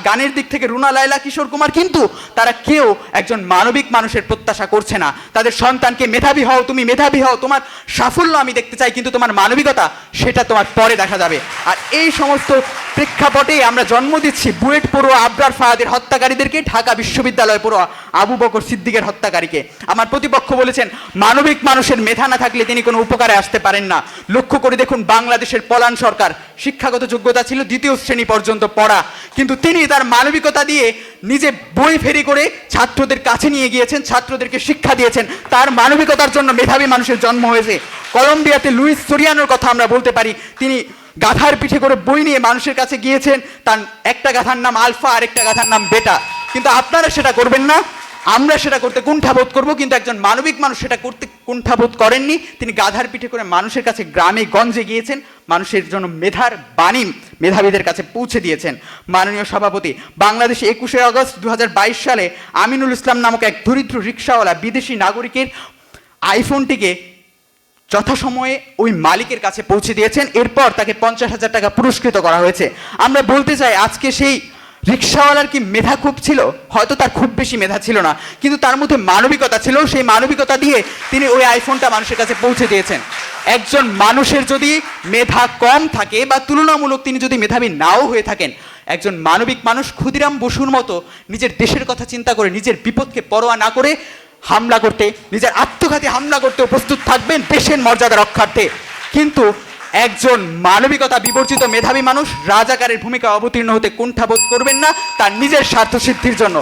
গানের দিক থেকে রুনা লায়লা, কিশোর কুমার, কিন্তু তারা কেউ একজন মানবিক মানুষের প্রত্যাশা করছে না। তাদের সন্তানকে মেধাবী হও, তুমি মেধাবী হও, তোমার সাফল্য আমি দেখতে চাই, কিন্তু তোমার মানবিকতা সেটা তোমার পরে দেখা যাবে। আর এই সমস্ত প্রেক্ষাপটেই আমরা জন্ম দিচ্ছি বুয়েট পড়ুয়া আবরার ফাহাদের হত্যাকারীদেরকে, ঢাকা বিশ্ববিদ্যালয় পড়ুয়া আবু বকর সিদ্দিকের হত্যাকারীকে। আমার প্রতিপক্ষ বলেছেন মানবিক মানুষের মেধা না থাকলে তিনি কোনো উপকারে আসতে পারেন না। লক্ষ্য করে দেখুন, বাংলাদেশের পলান সরকার শিক্ষাগত যোগ্যতা ছিল 2য় শ্রেণী পর্যন্ত পড়া, কিন্তু তিনি তার মানবিকতা দিয়ে নিজে বই ফেরি করে ছাত্রদের কাছে নিয়ে গিয়েছেন, ছাত্রদেরকে শিক্ষা দিয়েছেন। তার মানবিকতার জন্য মেধাবী মানুষের জন্ম হয়েছে। কলম্বিয়াতে লুইস সোরিয়ানোর কথা আমরা বলতে পারি। তিনি গাধার পিঠে করে বই নিয়ে মানুষের কাছে গিয়েছেন, তার একটা গাধার নাম আলফা আর একটা গাধার নাম বেটা, কিন্তু আপনারা সেটা করবেন না, আমরা সেটা করতে কুণ্ঠাবোধ করব। কিন্তু একজন মানবিক মানুষ সেটা করতে কুণ্ঠাবোধ করেননি। তিনি গাধার পিঠে করে মানুষের কাছে গ্রামে গঞ্জে গিয়েছেন, মানুষের জন্য মেধার বাণী মেধাবীদের কাছে পৌঁছে দিয়েছেন। মাননীয় সভাপতি, বাংলাদেশে 21শে আগস্ট 2022 সালে আমিনুল ইসলাম নামক এক দরিদ্র রিক্সাওয়ালা বিদেশি নাগরিকের আইফোনটিকে যথাসময়ে ওই মালিকের কাছে পৌঁছে দিয়েছেন। এরপর তাকে 50,000 টাকা পুরস্কৃত করা হয়েছে। আমরা বলতে চাই, আজকে সেই রিক্সাওয়ালার কি মেধা খুব ছিল? হয়তো তার খুব বেশি মেধা ছিল না, কিন্তু তার মধ্যে মানবিকতা ছিল। সেই মানবিকতা দিয়ে তিনি ওই আইফোনটা মানুষের কাছে পৌঁছে দিয়েছেন। একজন মানুষের যদি মেধা কম থাকে বা তুলনামূলক তিনি যদি মেধাবী নাও হয়ে থাকেন, একজন মানবিক মানুষ ক্ষুদিরাম বসুর মতো নিজের দেশের কথা চিন্তা করে, নিজের বিপদকে পরোয়া না করে হামলা করতে, নিজের আত্মঘাতী হামলা করতে প্রস্তুত থাকবেন দেশের মর্যাদা রক্ষার্থে। কিন্তু একজন মানবিকতা বিবর্জিত মেধাবী মানুষ রাজাকারের ভূমিকা অবতীর্ণ হতে কুণ্ঠাবোধ করবেন না তার নিজের স্বার্থ সিদ্ধির জন্য।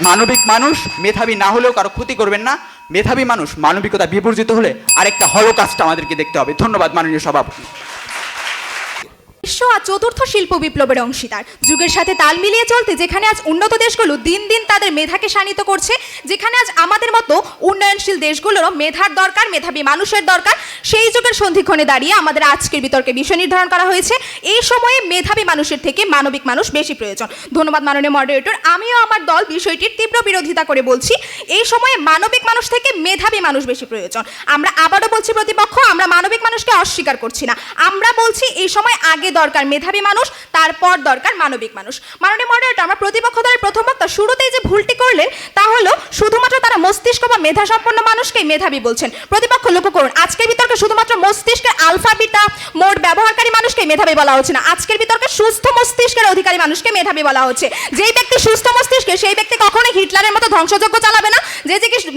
মানবিক মানুষ মেধাবী না হলেও কারো ক্ষতি করবেন না। মেধাবী মানুষ মানবিকতা বিবর্জিত হলে আরেকটা হলোকাস্ট আমাদেরকে দেখতে হবে। ধন্যবাদ মাননীয় সভাপতি। বিশ্ব আজ চতুর্থ শিল্প বিপ্লবের অংশীদার। যুগের সাথে তাল মিলিয়ে চলতে যেখানে আজ উন্নত দেশগুলো দিন দিন তাদের মেধাকে শানিত করছে, যেখানে আজ আমাদের মতো উন্নয়নশীল দেশগুলোরও মেধার দরকার, মেধাবী মানুষের দরকার, সেই যুগের সন্ধিক্ষণে দাঁড়িয়ে আমাদের আজকের বিতর্কে বিষয় নির্ধারণ করা হয়েছে এই সময়ে মেধাবী মানুষের থেকে মানবিক মানুষ বেশি প্রয়োজন। ধন্যবাদ মাননীয় মডারেটর। আমিও আমার দল বিষয়টির তীব্র বিরোধিতা করে বলছি এই সময়ে মানবিক মানুষ থেকে মেধাবী মানুষ বেশি প্রয়োজন। আমরা আবারও বলছি প্রতিপক্ষ, আমরা মানবিক মানুষকে অস্বীকার করছি না, আমরা বলছি এই সময় আগে দরকার মেধাবী মানুষ, তারপর দরকার মানবিক মানুষ। মাননীয় মডারেটর, আমরা প্রতিপক্ষ দলের প্রথম বক্তা শুরুতেই যে ভুলটি করলেন তা হলো শুধুমাত্র তারা মস্তিষ্ক বা মেধা সম্পন্ন মানুষকেই মেধাবী বলছেন। প্রতিপক্ষ লক্ষ্য করুন, আজকের বিতর্কে শুধুমাত্র মস্তিষ্কের আলফা বিটা মোড ব্যবহারকারী মানুষকে মেধাবী বলা হচ্ছে না, আজকের বিতর্কে সুস্থ মস্তিষ্কের অধিকারী মানুষকে মেধাবী বলা হচ্ছে। যেই ব্যক্তি সুস্থ মস্তিষ্কে সেই ব্যক্তি কখনোই হিটলারের মতো ধ্বংসযজ্ঞ চালাবে না,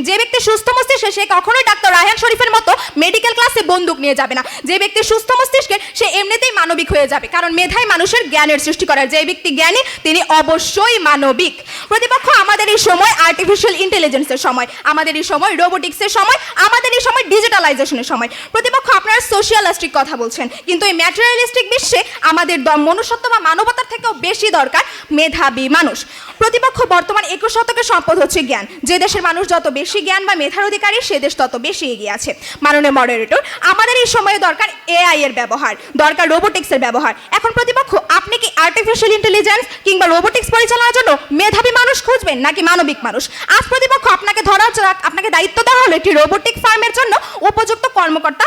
যে ব্যক্তি সুস্থ মস্তিষ্কে সে কখনোই ডাক্তার রায়হান শরীফের মতো মেডিকেল ক্লাসে বন্দুক নিয়ে যাবে না, যে ব্যক্তি সুস্থ মস্তিষ্কে সে এমনিতেই মানবিক হয়ে যাবে, কারণ মেধাই মানুষের জ্ঞানের সৃষ্টি করার। যে ব্যক্তি জ্ঞানী তিনি অবশ্যই মানবিক। প্রতিপক্ষ, আমাদের এই সময় আর্টিফিশিয়াল ইন্টেলিজেন্সের সময়, আমাদের এই সময় রোবোটিক্সের সময়, আমাদের এই সময় ডিজিটালাইজেশনের সময়। প্রতিপক্ষ, আপনারা সোশিয়ালিস্টিক কথা বলছেন, কিন্তু এই ম্যাটেরিয়ালিস্টিক বিশ্বে আমাদের মনুষ্যত্ব বা মানবতার থেকেও বেশি দরকার মেধাবী মানুষ। প্রতিপক্ষ, বর্তমান 21 শতকের সম্পদ হচ্ছে জ্ঞান। যে দেশের মানুষ যত বেশি জ্ঞান বা মেধার অধিকারী সে দেশ তত বেশি এগিয়ে আছে। মাননীয় মডারেটর, আমাদের এই সময়ে দরকার এআই এর ব্যবহার, দরকার রোবোটিক্সের ব্যবহার। এখন প্রতিপক্ষ, আপনি কি আর্টিফিশিয়াল ইন্টেলিজেন্স কিংবা রোবোটিক্স পরিচালনার জন্য মেধাবী মানুষ খুঁজবেন নাকি মানবিক মানুষ? আজ প্রতিপক্ষ আপনাকে আপনাকে দায়িত্ব দেওয়া হলো একটি রোবোটিক ফার্মের জন্য উপযুক্ত কর্মকর্তা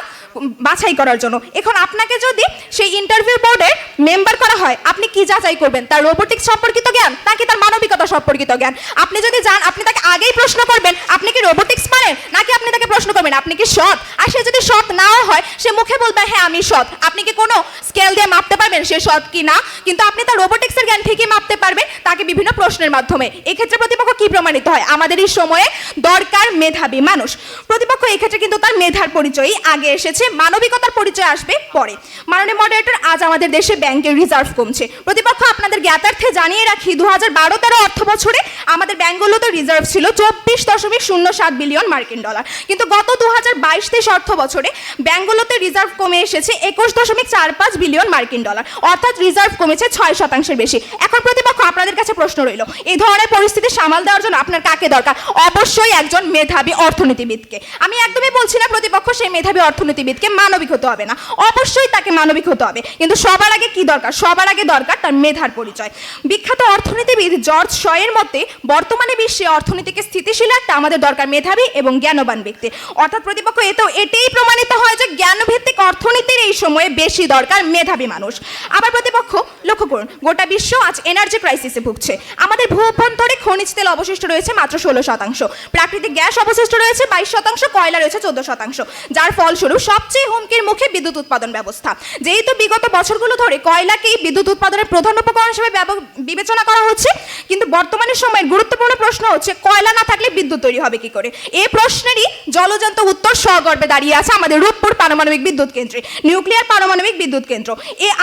বাছাই করার জন্য। এখন আপনাকে যদি সেই ইন্টারভিউ বোর্ডের মেম্বার করা হয়, আপনি কি যাচাই করবেন? তার রোবোটিক্স সম্পর্কিত জ্ঞান নাকি তার মানবিকতা সম্পর্কিত জ্ঞান? আপনি যদি যান, আপনি তাকে আগেই প্রশ্ন করবেন আপনি কি রোবোটিক্স পারেন, নাকি আপনি তাকে প্রশ্ন করবেন আপনি কি সৎ? আর সে যদি সৎ নাও হয়, সে মুখে বলবে হ্যাঁ আমি সৎ, আপনি কি কোনো স্কেল দিয়ে মাপতে পারবেন সে সৎ কি না? কিন্তু আপনি তার রোবোটিক্সের জ্ঞান ঠিকই মাপতে পারবেন তাকে বিভিন্ন প্রশ্নের মাধ্যমে। এক্ষেত্রে প্রতিপক্ষ কি প্রমাণিত হয়? আমাদের এই সময়ে দরকার মেধাবী মানুষ। প্রতিপক্ষ এক্ষেত্রে কিন্তু তার মেধার পরিচয়ই আগে এসেছে, মানবিকতার পরিচয় আসবে পরে। মাননীয় মডারেটর, আজ আমাদের দেশে ব্যাংকের রিজার্ভ কমছে। প্রতিপক্ষ, আপনাদের জ্ঞাতার্থে জানিয়ে রাখি 2012-13 অর্থ বছরে আমাদের ব্যাংকগুলোতে রিজার্ভ ছিল 24.07 বিলিয়ন মার্কিন ডলার, কিন্তু গত 2022-23 অর্থ বছরে ব্যাংকগুলোতে রিজার্ভ কমে এসেছে 21.45 বিলিয়ন মার্কিন ডলার, অর্থাৎ রিজার্ভ কমেছে 6% বেশি। এখন প্রতিপক্ষ, আপনাদের কাছে প্রশ্ন রইল, এই ধরনের পরিস্থিতি সামাল দেওয়ার জন্য আপনার কাকে দরকার? অবশ্যই একজন মেধাবী অর্থনীতিবিদকে। আমি একদমই বলছি না প্রতিপক্ষ সেই মেধাবী অর্থনীতিবিদকে মানবিক হতে হবে না, অবশ্যই তাকে মানবিক হতে হবে, কিন্তু সবার আগে কি দরকার? সবার আগে দরকার তার মেধার পরিচয়। বিখ্যাত অর্থনীতিবিদ জর্জ শয়ের মতে বর্তমানে বিশ্বে অর্থনীতিকে স্থিতিশীল রাখতে আমাদের দরকার মেধাবী এবং জ্ঞানবান ব্যক্তি। অর্থাৎ প্রতিপক্ষ, এটাই প্রমাণিত হয় যে জ্ঞানভিত্তিক অর্থনীতির এই সময়ে বেশি দরকার মেধাবী মানুষ। আবার প্রতিপক্ষ লক্ষ্য করুন, গোটা বিশ্ব আজ এনার্জি ক্রাইসিসে ভুগছে। আমাদের ভূ অভ্যন্তরে খনিজ তেল অবশিষ্ট রয়েছে মাত্র 16%, প্রাকৃতিক গ্যাস অবশিষ্ট রয়েছে 22%, কয়লা রয়েছে 14%, যার ফলস্বরূপ সবচেয়ে হুমকির মুখে বিদ্যুৎ উৎপাদন ব্যবস্থা। যেহেতু বিগত বছরগুলো ধরে কয়লাকেই বিদ্যুৎ উৎপাদনের প্রধান উপকরণ হিসেবে বিবেচনা করা হচ্ছে, কিন্তু বর্তমানে সময়ের গুরুত্বপূর্ণ প্রশ্ন হচ্ছে কয়লা না থাকলে বিদ্যুৎ তৈরি হবে কি করে? এই প্রশ্নেরই জলজান্ত উত্তর সগর্বে দাঁড়িয়ে আছে আমাদের রূপপুর পারমাণবিক বিদ্যুৎ কেন্দ্রে, নিউক্লিয়ার পারমাণবিক বিদ্যুৎ কেন্দ্র।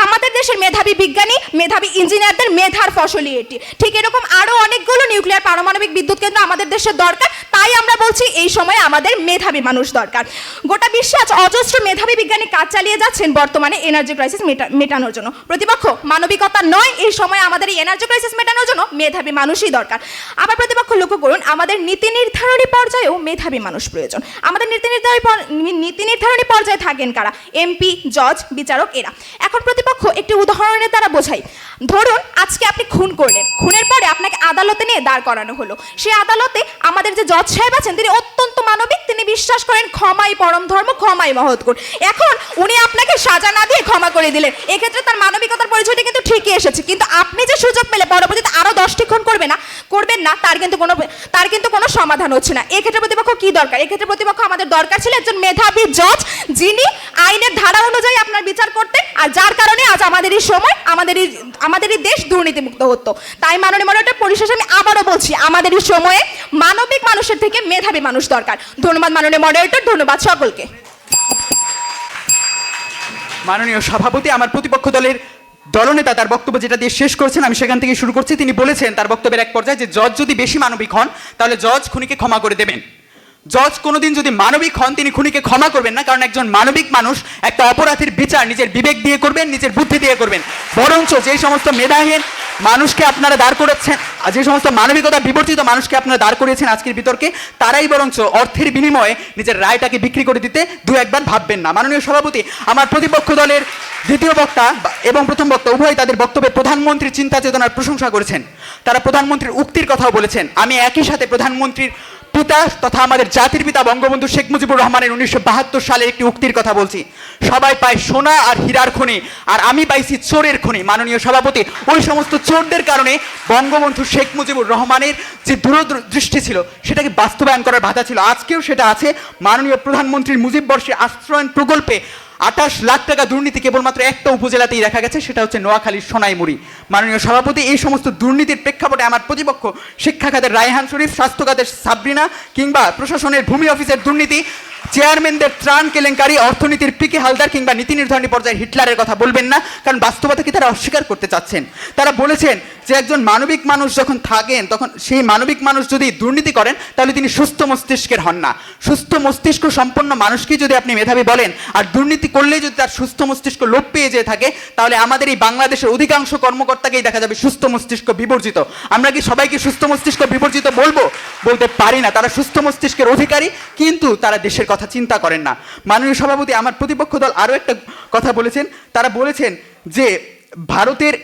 আমাদের দেশের মেধাবী বিজ্ঞানী, মেধাবী ইঞ্জিনিয়ারদের মেধার ফসলই এটি। ঠিক এরকম আরো অনেকগুলো নিউক্লিয়ার পারমাণবিক বিদ্যুৎ কেন্দ্র আমাদের দেশের দরকার। তাই তাই আমরা বলছি এই সময় আমাদের মেধাবী মানুষ দরকার। গোটা বিশ্বে আজ অজস্র মেধাবী বিজ্ঞানী কাজ চালিয়ে যাচ্ছেন বর্তমানে এনার্জি ক্রাইসিস মেটানোর জন্য। প্রতিপক্ষ, মানবিকতা নয়, এই সময় আমাদের এই এনার্জি ক্রাইসিস মেটানোর জন্য মেধাবী মানুষই দরকার। আবার প্রতিপক্ষ লক্ষ্য করুন, আমাদের নীতি নির্ধারণী পর্যায়েও মেধাবী মানুষ প্রয়োজন। আমাদের নীতি নির্ধারণী পর্যায়ে থাকেন কারা? এমপি, জজ, বিচারক, এরা। এখন প্রতিপক্ষ একটি উদাহরণের দ্বারা বোঝাই। ধরুন আজকে আপনি খুন করলেন, খুনের পরে আপনাকে আদালতে নিয়ে দাঁড় করানো হলো। সেই আদালতে আমাদের যে জজ সাহেব আছেন তিনি অত্যন্ত মানবিক, তিনি বিশ্বাস করেন ক্ষমাই পরম ধর্ম, ক্ষমাই মহৎ গুণ। এখন উনি আপনাকে সাজা না দিয়ে ক্ষমা করে দিলেন, এক্ষেত্রে তার মানবিকতার পরিচয়টা কিন্তু ঠিকই এসেছে। কিন্তু আপনি যে সুযোগ পেলে পরবর্তীতে আরো 10টি খুন করবেন না, তার কিন্তু কোনো সমাধান হচ্ছে না। এক্ষেত্রে প্রতিপক্ষ কি দরকার? এক্ষেত্রে প্রতিপক্ষ আমাদের দরকার ছিল একজন মেধাবী জজ, যিনি আইনের ধারা অনুযায়ী আপনার বিচার করতেন, আর যার কারণে আজ আমাদের এই সময় আমাদের এই দেশ দুর্নীতিমুক্ত হতো। তাই মাননীয় মডারেটর, পরিশেষে আমি আবারও বলছি, আমাদের এই সময়ে মানবিক মানুষের থেকে মেধাবী মানুষ দরকার। ধন্যবাদ মাননীয় মডারেটর, ধন্যবাদ সকলকে। মাননীয় সভাপতি, আমার প্রতিপক্ষ দলের দলনেতা তার বক্তব্য যেটা দিয়ে শেষ করেছেন, আমি সেখান থেকে শুরু করছি। তিনি বলেছেন তার বক্তব্যের এক পর্যায়ে যে জজ যদি বেশি মানবিক হন তাহলে জজ খুনিকে ক্ষমা করে দেবেন। জজ কোনোদিন যদি মানবিক হন তিনি খুনিকে ক্ষমা করবেন না, কারণ একজন মানবিক মানুষ একটা অপরাধের বিচার নিজের বিবেক দিয়ে করবেন, নিজের বুদ্ধি দিয়ে করবেন। বরঞ্চ যে সমস্ত মেধাহীন মানুষকে আপনারা দাঁড় করেছেন, যে সমস্ত মানবিকতা বিবর্জিত মানুষকে আপনারা দাঁড় করিয়েছেন আজকের বিতর্কে, তারাই বরঞ্চ অর্থের বিনিময়ে নিজের রায়টাকে বিক্রি করে দিতে দু একবার ভাববেন না। মাননীয় সভাপতি, আমার প্রতিপক্ষ দলের দ্বিতীয় বক্তা এবং প্রথম বক্তা উভয় তাদের বক্তব্যে প্রধানমন্ত্রীর চিন্তা চেতনার প্রশংসা করেছেন। তারা প্রধানমন্ত্রীর উক্তির কথাও বলেছেন। আমি একই সাথে প্রধানমন্ত্রীর পিতা তথা আমাদের জাতির পিতা বঙ্গবন্ধু শেখ মুজিবুর রহমানের 1972 সালের একটি উক্তির কথা বলছি, সবাই পায় সোনা আর হীরার খনি, আর আমি পাইছি চোরের খনি। মাননীয় সভাপতি, ওই সমস্ত চোরদের কারণে বঙ্গবন্ধু শেখ মুজিবুর রহমানের যে দূরদৃষ্টি ছিল সেটাকে বাস্তবায়ন করার বাধা ছিল, আজকেও সেটা আছে। মাননীয় প্রধানমন্ত্রীর মুজিব বর্ষে আশ্রয়ন প্রকল্পে 28 লাখ টাকা দুর্নীতি কেবলমাত্র একটা উপজেলাতেই দেখা গেছে, সেটা হচ্ছে নোয়াখালীর সোনাইমুড়ি। মাননীয় সভাপতি, এই সমস্ত দুর্নীতির প্রেক্ষাপটে আমার প্রতিপক্ষ শিক্ষা খাতের রায়হান শরীফ, স্বাস্থ্য খাতের সাবরিনা, কিংবা প্রশাসনের ভূমি অফিসের দুর্নীতি, চেয়ারম্যানদের ত্রাণ কেলেঙ্কারি, অর্থনীতির পিকে হালদার কিংবা নীতি নির্ধারণী পর্যায়ে হিটলারের কথা বলবেন না, কারণ বাস্তবতাকে তারা অস্বীকার করতে চাচ্ছেন। তারা বলেছেন যে একজন মানবিক মানুষ যখন থাকেন তখন সেই মানবিক মানুষ যদি দুর্নীতি করেন তাহলে তিনি সুস্থ মস্তিষ্কের হন না। সুস্থ মস্তিষ্ক সম্পন্ন মানুষকে যদি আপনি মেধাবী বলেন আর দুর্নীতি করলেই যদি তার সুস্থ মস্তিষ্ক লোপ পেয়ে যেয়ে থাকে, তাহলে আমাদের এই বাংলাদেশের অধিকাংশ কর্মকর্তাকেই দেখা যাবে সুস্থ মস্তিষ্ক বিবর্জিত। আমরা কি সবাইকে সুস্থ মস্তিষ্ক বিবর্জিত বলতে পারি না। তারা সুস্থ মস্তিষ্কের অধিকারী, কিন্তু তারা দেশের কথা চিন্তা করেন না। মাননীয় সভাপতি, আমার প্রতিপক্ষ দল আরও একটা কথা বলেছেন। তারা বলেছেন যে ভারতের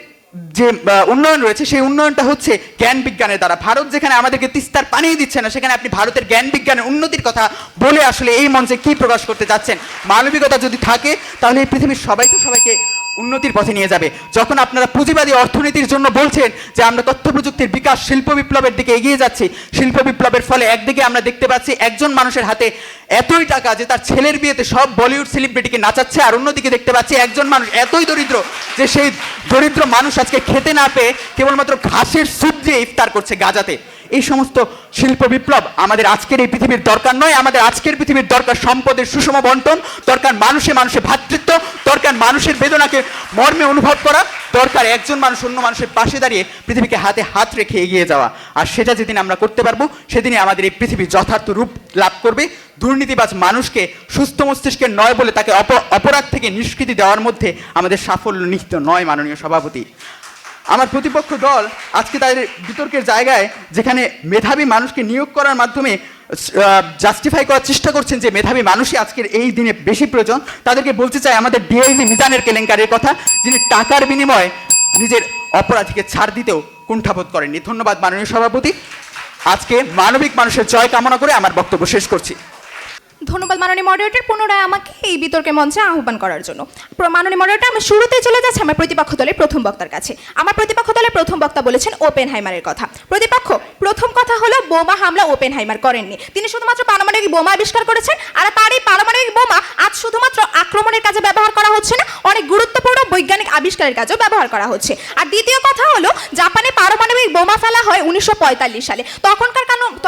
যে উন্নয়ন রয়েছে সেই উন্নয়নটা হচ্ছে জ্ঞান বিজ্ঞানের দ্বারা। ভারত যেখানে আমাদেরকে তিস্তার পানিই দিচ্ছে না, সেখানে আপনি ভারতের জ্ঞান বিজ্ঞানের উন্নতির কথা বলে আসলে এই মঞ্চে কি প্রকাশ করতে চাচ্ছেন? মানবিকতা যদি থাকে তাহলে এই পৃথিবীর সবাই তো সবাইকে উন্নতির পথে নিয়ে যাবে। যখন আপনারা পুঁজিবাদী অর্থনীতির জন্য বলছেন যে আমরা তথ্য প্রযুক্তির বিকাশ, শিল্প বিপ্লবের দিকে এগিয়ে যাচ্ছি, শিল্প বিপ্লবের ফলে একদিকে আমরা দেখতে পাচ্ছি একজন মানুষের হাতে এতই টাকা যে তার ছেলের বিয়েতে সব বলিউড সেলিব্রিটিকে নাচাচ্ছে, আর অন্যদিকে দেখতে পাচ্ছি একজন মানুষ এতই দরিদ্র যে সেই দরিদ্র মানুষ আজকে খেতে না পেয়ে কেবলমাত্র ঘাসের স্যুপ দিয়ে ইফতার করছে গাজাতে। এই সমস্ত শিল্প বিপ্লব আমাদের আজকের এই পৃথিবীর দরকার নয়। আমাদের আজকের পৃথিবীর দরকার সম্পদের সুষম বন্টন, দরকার মানুষে মানুষে ভ্রাতৃত্ব, দরকার মানুষের বেদনাকে মর্মে অনুভব করা, দরকার একজন মানুষ অন্য মানুষের পাশে দাঁড়িয়ে পৃথিবীকে হাতে হাত রেখে এগিয়ে যাওয়া। আর সেটা যেদিন আমরা করতে পারবো সেদিনই আমাদের এই পৃথিবী যথার্থ রূপ লাভ করবে। দুর্নীতিবাজ মানুষকে সুস্থ মস্তিষ্কের নয় বলে তাকে অপরাধ থেকে নিষ্কৃতি দেওয়ার মধ্যে আমাদের সাফল্য নিহিত নয়। মাননীয় সভাপতি, আমার প্রতিপক্ষ দল আজকে তাদের বিতর্কের জায়গায় যেখানে মেধাবী মানুষকে নিয়োগ করার মাধ্যমে জাস্টিফাই করার চেষ্টা করছেন যে মেধাবী মানুষই আজকের এই দিনে বেশি প্রয়োজন, তাদেরকে বলতে চাই আমাদের ডিআইজি মিজানের কেলেঙ্কারির কথা, যিনি টাকার বিনিময়ে নিজের অপরাধীকে ছাড় দিতেও কুণ্ঠাবোধ করেননি। ধন্যবাদ মাননীয় সভাপতি। আজকে মানবিক মানুষের জয় কামনা করে আমার বক্তব্য শেষ করছি। ধন্যবাদ মাননীয় মডারেটর পুনরায় আমাকে এই বিতর্কের মঞ্চে আহ্বান করার জন্য। মাননীয় মডারেটর, আমি শুরুতেই চলে যাচ্ছি আমার প্রতিপক্ষ দলের প্রথম বক্তার কাছে। আমার প্রতিপক্ষ দলের প্রথম বক্তা বলেছেন ওপেনহাইমারের কথা। প্রতিপক্ষ, প্রথম কথা হলো বোমা হামলা ওপেনহাইমার করেননি, তিনি শুধুমাত্র পারমাণবিক বোমা আবিষ্কার করেছেন। আর তার এই পারমাণবিক বোমা আজ শুধুমাত্র আক্রমণের কাজে ব্যবহার করা হচ্ছে না, অনেক গুরুত্বপূর্ণ বৈজ্ঞানিক আবিষ্কারের কাজেও ব্যবহার করা হচ্ছে। আর দ্বিতীয় কথা হলো জাপানে পারমাণবিক বোমা ফেলা হয় 1945 সালে।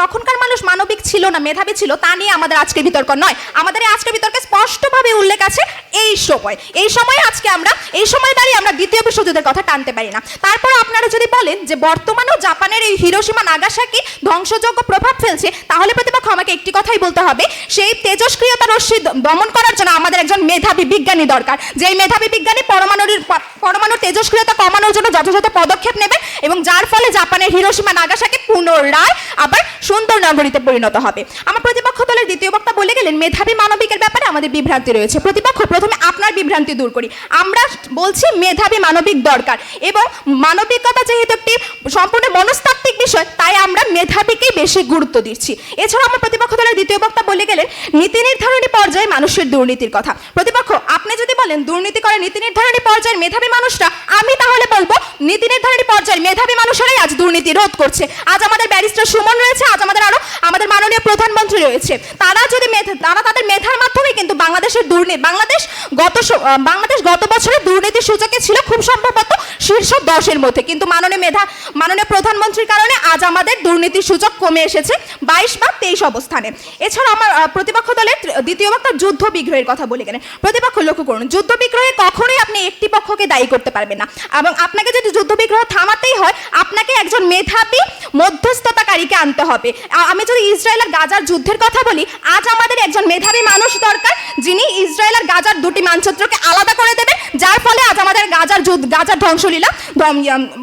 তখনকার মানুষ মানবিক ছিল না, মেধাবী ছিল, তা নিয়ে আমাদের আজকে বিতর্ক নয়। আমাদের এই আজকের বিতর্কে স্পষ্টভাবে উল্লেখ আছে এই সময় আজকে আমরা এই সময় দাঁড়িয়ে আমরা দ্বিতীয় বিশ্বযুদ্ধের কথা টানতে পারি না। তারপর আপনারা যদি বলেন যে বর্তমানেও জাপানের এই হিরোশিমা নাগাসাকি ধ্বংসযোগ্য প্রভাব ফেলছে, তাহলে প্রতিপক্ষ আমাকে একটি কথাই বলতে হবে, সেই তেজস্ক্রিয়তা রশ্মি দমন করার জন্য আমাদের একজন মেধাবী বিজ্ঞানী দরকার, যেই মেধাবী বিজ্ঞানী পরমাণুর তেজস্ক্রিয়তা কমানোর জন্য যথাযথ পদক্ষেপ নেবেন এবং যার ফলে জাপানের হিরোশিমা নাগাসাকি পুনরায় আবার সুন্দর নগরীতে পরিণত হবে। আমার প্রতিপক্ষ দলের দ্বিতীয় বক্তা বলে গেলেন মেধাবী মানবিকের ব্যাপারে আমাদের বিভ্রান্তি রয়েছে। প্রতিপক্ষ, প্রথমে আপনার বিভ্রান্তি দূর করি। আমরা বলছি মেধাবী মানবিক দরকার এবং মানবিকতা যেহেতু একটি সম্পূর্ণ মনস্তাত্ত্বিক বিষয়, তাই আমরা মেধাবীকেই বেশি গুরুত্ব দিচ্ছি। এছাড়া আমার প্রতিপক্ষ দলের দ্বিতীয় বক্তা বলে গেলেন নীতি নির্ধারণী পর্যায়ে মানুষের দুর্নীতির কথা। প্রতিপক্ষ, আপনি যদি বলেন দুর্নীতি করে নীতি নির্ধারণী পর্যায়ের মেধাবী মানুষরা, আমি তাহলে বলবো নীতি নির্ধারণী পর্যায়ের মেধাবী মানুষেরাই আজ দুর্নীতি রোধ করছে। আজ আমাদের ব্যারিস্টার সুমন রয়েছে, আজ আমাদের মাননীয় প্রধানমন্ত্রী রয়েছে। তারা তাদের মেধার মাধ্যমে কিন্তু বাংলাদেশ গত বছরের দুর্নীতি সূচকে ছিল খুব সম্ভবত শীর্ষ 10-এর মধ্যে, কিন্তু মাননীয় প্রধানমন্ত্রীর কারণে আজ আমাদের দুর্নীতির সূচক কমে এসেছে 22 বা 23 অবস্থানে। এছাড়া আমার প্রতিপক্ষ দলের দ্বিতীয় বক্তা যুদ্ধ বিগ্রহের কথা বলে গেলেন। প্রতিপক্ষ, লক্ষ্য করুন, যুদ্ধ বিগ্রহে কখনোই আপনি একটি পক্ষকে দায়ী করতে পারবেন না এবং আপনাকে যদি যুদ্ধ বিগ্রহ থামাতেই হয়, আপনাকে একজন মেধাবী মধ্যস্থতাকারীকে আনতে হবে। আমি যদি ইসরায়েল আর গাজার যুদ্ধের কথা বলি, আজ আমাদের একজন মেধাবী মানুষ দরকার, যিনি ইসরায়েল আর গাজার দুটি মানচিত্রকে আলাদা করে দেবেন, যার ফলে আজ আমাদের গাজার ধ্বংসলীলা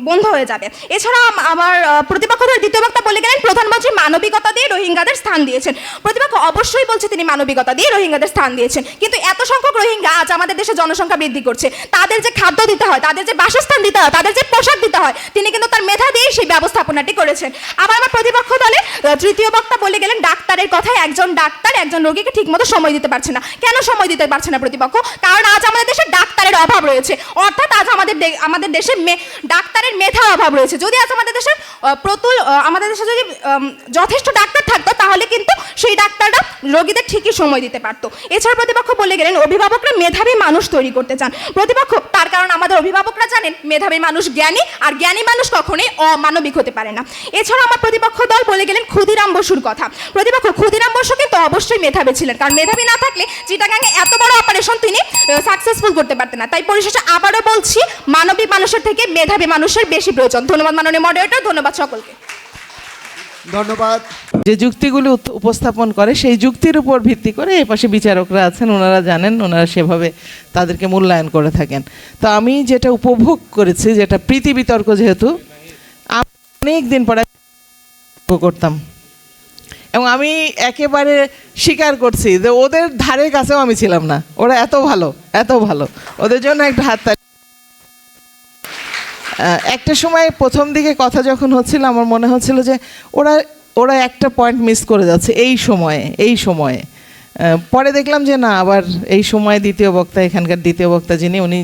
বন্ধ হয়ে যাবে। এছাড়া আমার প্রতিপক্ষদের দ্বিতীয় বক্তা বলে গেলেন প্রধানমন্ত্রী মানবিকতা দিয়ে রোহিঙ্গাদের স্থান দিয়েছেন। প্রতিপক্ষ অবশ্যই বলছে তিনি মানবিকতা দিয়ে রোহিঙ্গাদের স্থান দিয়েছেন, কিন্তু এত সংখ্যক রোহিঙ্গা আজ আমাদের দেশে জনসংখ্যা বৃদ্ধি করছে, তাদের যে খাদ্য দিতে হয়, তাদের যে বাসস্থান দিতে হয়, তাদের যে পোশাক দিতে হয়, তিনি কিন্তু তার মেধা দিয়ে সেই ব্যবস্থাপনাটি করেছেন। আবার আমার প্রতিপক্ষ দলে তৃতীয় বক্তা বলে গেলেন ডাক্তারের কথায় একজন ডাক্তার একজন রোগীকে ঠিকমতো সময় দিতে পারছে না। কেন সময় দিতে পারছে না প্রতিপক্ষ? কারণ আজ আমাদের দেশে ডাক্তারের অভাব রয়েছে, অর্থাৎ আজ আমাদের দেশে ডাক্তারের মেধার অভাব রয়েছে। যদি আজ আমাদের দেশে যদি যথেষ্ট ডাক্তার থাকতো, তাহলে কিন্তু সেই ডাক্তাররা রোগীদের ঠিকই সময় দিতে পারতো। এছাড়া প্রতিপক্ষ বলে গেলেন অভিভাবকরা মেধাবী মানুষ তৈরি করতে চান। প্রতিপক্ষ, তার কারণ আমাদের অভিভাবকরা জানেন মেধাবী মানুষ জ্ঞানী, আর জ্ঞানী মানুষ কখনোই অমানবিক হতে পারে না। এছাড়া আমার প্রতিপক্ষ দল বলে গেলেন ক্ষুদিরাম বসুর কথা। প্রতিপক্ষ, ক্ষুদিরাম বসু কিন্তু অবশ্যই মেধাবী ছিলেন, কারণ মেধাবী না থাকলে চিটাগাংয়ে এত বড় অপারেশন তিনি সাকসেসফুল করতে পারতেন না। তাই পরিশেষে আবারও বলছি, মানবিক মানুষের থেকে মেধাবী মানুষের বেশি প্রয়োজন। ধন্যবাদ মাননীয় মডারেটর, ধন্যবাদ সকলকে। ধন্যবাদ। যে যুক্তিগুলি উপস্থাপন করে সেই যুক্তির উপর ভিত্তি করে এই পাশে বিচারকরা আছেন, ওনারা জানেন, ওনারা সেভাবে তাদেরকে মূল্যায়ন করে থাকেন। তো আমি যেটা উপভোগ করেছি, যেটা প্রীতি বিতর্ক, যেহেতু অনেক দিন পরে করতাম এবং আমি একেবারে স্বীকার করছি যে ওদের ধারে কাছেও আমি ছিলাম না। ওরা এত ভালো, ওদের জন্য একটা হাততালি। একটা সময় প্রথম দিকে কথা যখন হচ্ছিল, আমার মনে হচ্ছিল যে ওরা একটা পয়েন্ট মিস করে যাচ্ছে এই সময়ে। পরে দেখলাম যে না, আবার এই সময় এখানকার দ্বিতীয় বক্তা যিনি, উনি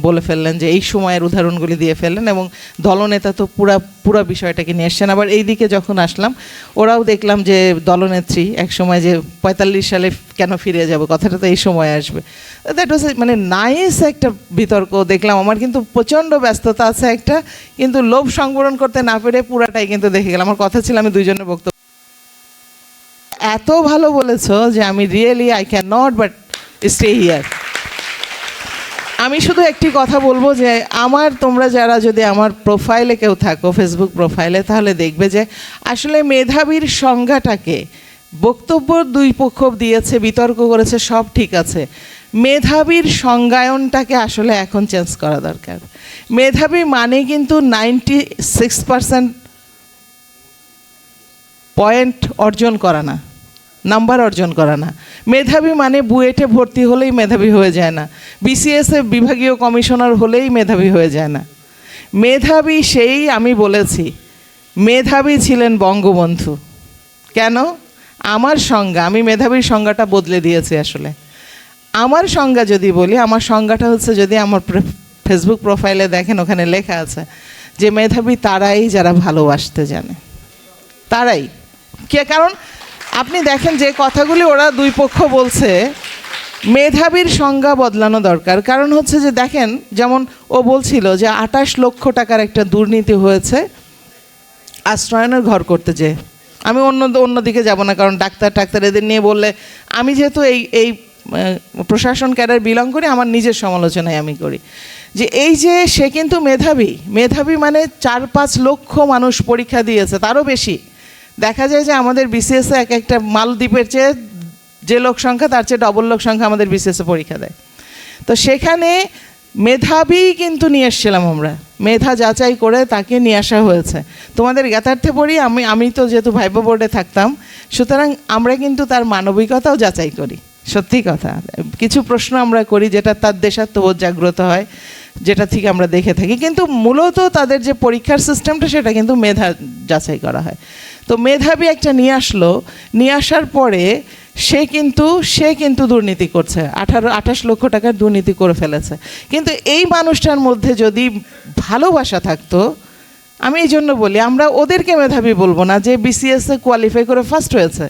বলে ফেললেন যে এই সময়ের উদাহরণগুলি দিয়ে ফেললেন এবং দলনেতা তো পুরা বিষয়টাকে নিয়ে এসছেন। আবার এই দিকে যখন আসলাম, ওরাও দেখলাম যে দলনেত্রী এক সময় যে 45 সালে কেন ফিরে যাবে, কথাটা তো এই সময় আসবে। দ্যাট ওয়াজ মানে নাইস একটা বিতর্ক দেখলাম। আমার কিন্তু প্রচণ্ড ব্যস্ততা আছে একটা, কিন্তু লোভ সংবরণ করতে না পেরে পুরাটাই কিন্তু দেখে গেলাম। আমার কথা ছিল আমি দুইজনের বক্তব্য এত ভালো বলেছো যে আমি really I can not but stay here. আমি শুধু একটি কথা বলবো যে তোমরা যারা যদি আমার প্রোফাইলে কেউ থাকো, ফেসবুক প্রোফাইলে, তাহলে দেখবে যে আসলে মেধাবীর সংজ্ঞাটাকে বক্তব্য দুই পক্ষ দিয়েছে, বিতর্ক করেছে, সব ঠিক আছে। মেধাবীর সংজ্ঞায়নটাকে আসলে এখন চেঞ্জ করা দরকার। মেধাবী মানে কিন্তু 96% পয়েন্ট অর্জন করা না, নাম্বার অর্জন করা না। মেধাবী মানে বুয়েটে ভর্তি হলেই মেধাবী হয়ে যায় না, বিসিএসে বিভাগীয় কমিশনার হলেই মেধাবী হয়ে যায় না। মেধাবী সেই, আমি বলেছি, মেধাবী ছিলেন বঙ্গবন্ধু। কেন? আমার সংজ্ঞা, আমি মেধাবীর সংজ্ঞাটা বদলে দিয়েছি। আসলে আমার সংজ্ঞা যদি বলি, আমার সংজ্ঞাটা হচ্ছে, যদি আমার ফেসবুক প্রোফাইলে দেখেন, ওখানে লেখা আছে যে মেধাবী তারাই যারা ভালোবাসতে জানে, তারাই। কারণ আপনি দেখেন যে কথাগুলি ওরা দুই পক্ষ বলছে, মেধাবীর সংজ্ঞা বদলানো দরকার। কারণ হচ্ছে যে দেখেন, যেমন ও বলছিল যে 28 লক্ষ টাকার একটা দুর্নীতি হয়েছে আশ্রয়নের ঘর করতে যেয়ে। আমি অন্যদিকে যাব না, কারণ ডাক্তার এদের নিয়ে বললে আমি যেহেতু এই প্রশাসন ক্যাডার বিলং করি, আমার নিজের সমালোচনায় আমি করি যে এই যে সে কিন্তু মেধাবী মানে 4-5 লক্ষ মানুষ পরীক্ষা দিয়েছে, তারও বেশি। দেখা যায় যে আমাদের বিসিএসে একটা মালদ্বীপের চেয়ে যে লোক সংখ্যা তার চেয়ে ডবল লোক সংখ্যা আমাদের বিসিএসে পরীক্ষা দেয়। তো সেখানে মেধাবী কিন্তু নিয়ে এসেছিলাম আমরা, মেধা যাচাই করে তাকে নিয়ে আসা হয়েছে। তোমাদের জ্ঞাতার্থে পড়ি, আমি তো যেহেতু ভাইবা বোর্ডে থাকতাম, সুতরাং আমরা কিন্তু তার মানবিকতাও যাচাই করি। সত্যি কথা, কিছু প্রশ্ন আমরা করি যেটা তার দেশাত্মবোধ জাগ্রত হয়, যেটা থেকে আমরা দেখে থাকি, কিন্তু মূলত তাদের যে পরীক্ষার সিস্টেমটা সেটা কিন্তু মেধা যাচাই করা হয়। তো মেধাবী একটা নিয়ে আসলো, নিয়ে আসার পরে সে কিন্তু দুর্নীতি করছে, 28 লক্ষ টাকার দুর্নীতি করে ফেলেছে। কিন্তু এই মানুষটার মধ্যে যদি ভালোবাসা থাকতো, আমি এই জন্য বলি আমরা ওদেরকে মেধাবী বলবো না যে বিসিএসে কোয়ালিফাই করে ফার্স্ট হয়েছে,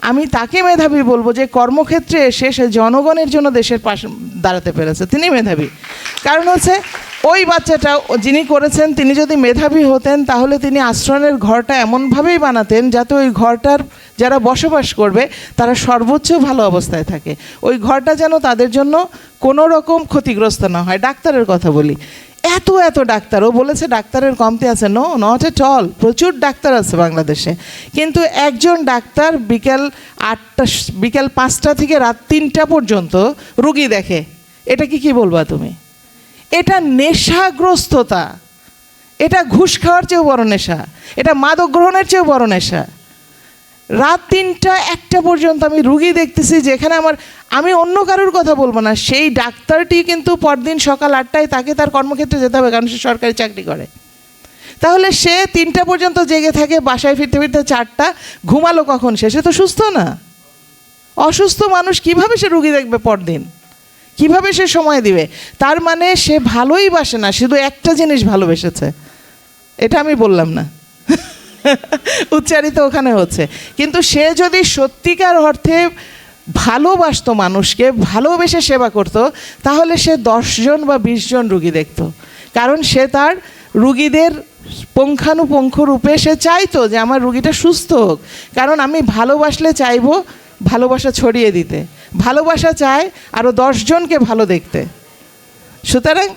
আমি তাকে মেধাবী বলবো যে কর্মক্ষেত্রে এসে সে জনগণের জন্য দেশের পাশে দাঁড়াতে পেরেছে, তিনি মেধাবী। কারণ হচ্ছে ওই বাচ্চাটা যিনি করেছেন তিনি যদি মেধাবী হতেন তাহলে তিনি আশ্রয়ের ঘরটা এমনভাবেই বানাতেন যাতে ওই ঘরটার যারা বসবাস করবে তারা সর্বোচ্চ ভালো অবস্থায় থাকে, ওই ঘরটা যেন তাদের জন্য কোনো রকম ক্ষতিগ্রস্ত না হয়। ডাক্তারের কথা বলি, এত ডাক্তার, ও বলেছে ডাক্তারের কমতি আছে, নো নট এট অল, প্রচুর ডাক্তার আছে বাংলাদেশে, কিন্তু একজন ডাক্তার বিকেল 5টা থেকে রাত 3টা পর্যন্ত রুগী দেখে, এটা কি বলবা তুমি? এটা নেশাগ্রস্ততা, এটা ঘুষ খাওয়ার চেয়েও বড় নেশা, এটা মাদক গ্রহণের চেয়েও বড় নেশা। রাত 3টা 1টা পর্যন্ত আমি রুগী দেখতেছি, যেখানে আমি অন্য কারোর কথা বলবো না, সেই ডাক্তারটি কিন্তু পরদিন সকাল 8টায় তাকে তার কর্মক্ষেত্রে যেতে হবে, কারণ সে সরকারি চাকরি করে। তাহলে সে 3টা পর্যন্ত জেগে থাকে, বাসায় ফিরতে 4টা, ঘুমালো কখন? সে তো সুস্থ না। অসুস্থ মানুষ কিভাবে সে রুগী দেখবে পরদিন, কিভাবে সে সময় দিবে? তার মানে সে ভালোই বাসে না, শুধু একটা জিনিস ভালোবেসেছে, এটা আমি বললাম না, উচ্চারিত ওখানে হচ্ছে। কিন্তু সে যদি সত্যিকার অর্থে ভালোবাসতো মানুষকে, ভালোবেসে সেবা করত, তাহলে সে 10 জন বা 20 জন রুগী দেখত, কারণ সে তার রুগীদের পুঙ্খানুপুঙ্খ রূপে সে চাইতো যে আমার রুগীটা সুস্থ হোক, কারণ আমি ভালোবাসলে চাইবো ভালোবাসা ছড়িয়ে দিতে, ভালোবাসা চায় আরও 10 জনকে ভালো দেখতে। সুতরাং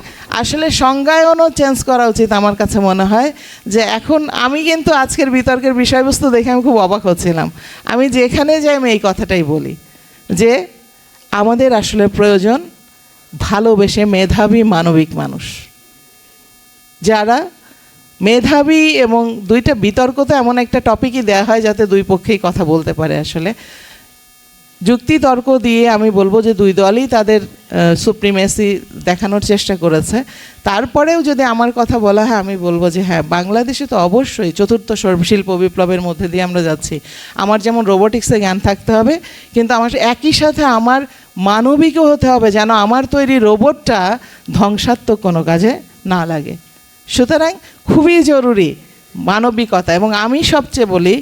আসলে সংজ্ঞায়নও চেঞ্জ করা উচিত আমার কাছে মনে হয়। যে এখন আমি কিন্তু আজকের বিতর্কের বিষয়বস্তু দেখে আমি খুব অবাক হচ্ছিলাম, আমি যেখানে যাই আমি এই কথাটাই বলি যে আমাদের আসলে প্রয়োজন ভালোবেসে মেধাবী মানবিক মানুষ, যারা মেধাবী। এবং দুইটা বিতর্ক তো এমন একটা টপিকই দেওয়া হয় যাতে দুই পক্ষেই কথা বলতে পারে। আসলে যুক্তি তর্ক দিয়ে আমি বলবো যে দুই দলই তাদের সুপ্রিমেসি দেখানোর চেষ্টা করেছে। তারপরেও যদি আমার কথা বলা হয়, আমি বলবো যে হ্যাঁ, বাংলাদেশে তো অবশ্যই 4র্থ শিল্প বিপ্লবের মধ্যে দিয়ে আমরা যাচ্ছি। আমার যেমন রোবোটিক্সে জ্ঞান থাকতে হবে, কিন্তু আমার একই সাথে আমার মানবিকও হতে হবে, যেন আমার তৈরি রোবটটা ধ্বংসাত্মক কোনো কাজে না লাগে। সুতরাং খুবই জরুরি মানবিকতা। এবং আমি সবচেয়ে বলি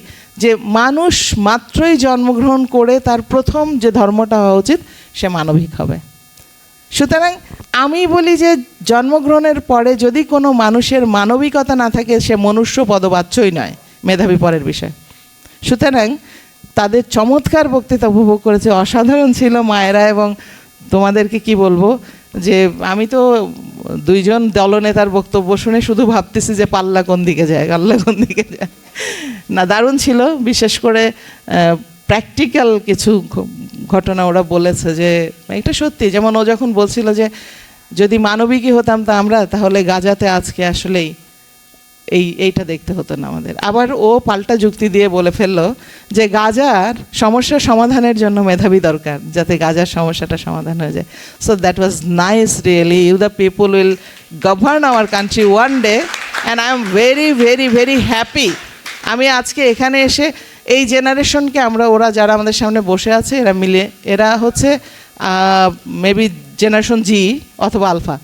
যে মানুষ মাত্রই জন্মগ্রহণ করে তার প্রথম যে ধর্মটা হওয়া উচিত সে মানবিক হবে। সুতরাং আমি বলি যে জন্মগ্রহণের পরে যদি কোনো মানুষের মানবিকতা না থাকে সে মনুষ্য পদবাচ্যই নয়, মেধাবী পরের বিষয়। সুতরাং তাদের চমৎকার বক্তৃতা উপভোগ করেছে, অসাধারণ ছিল মায়েরা। এবং তোমাদেরকে কি বলবো যে আমি তো 2 জন দলনেতার বক্তব্য শুনে শুধু ভাবতেছি যে পাল্লা কোন দিকে যায়, আল্লাহ কোন দিকে যায়। না, দারুণ ছিল। বিশেষ করে প্র্যাকটিক্যাল কিছু ঘটনা ওরা বলেছে যে এটা সত্যি। যেমন ও যখন বলছিল যে যদি মানবিকই হতাম তা আমরা, তাহলে গাজাতে আজকে আসলেই এইটা দেখতে হতো না আমাদের। আবার ও পাল্টা যুক্তি দিয়ে বলে ফেললো যে গাজার সমস্যার সমাধানের জন্য মেধাবী দরকার, যাতে গাজার সমস্যাটা সমাধান হয়ে যায়। So that was nice really. You the people will govern our country one day and I am very very very happy. আমি আজকে এখানে এসে এই জেনারেশনকে ওরা যারা আমাদের সামনে বসে আছে এরা হচ্ছে মেবি জেনারেশন জি অথবা আলফা।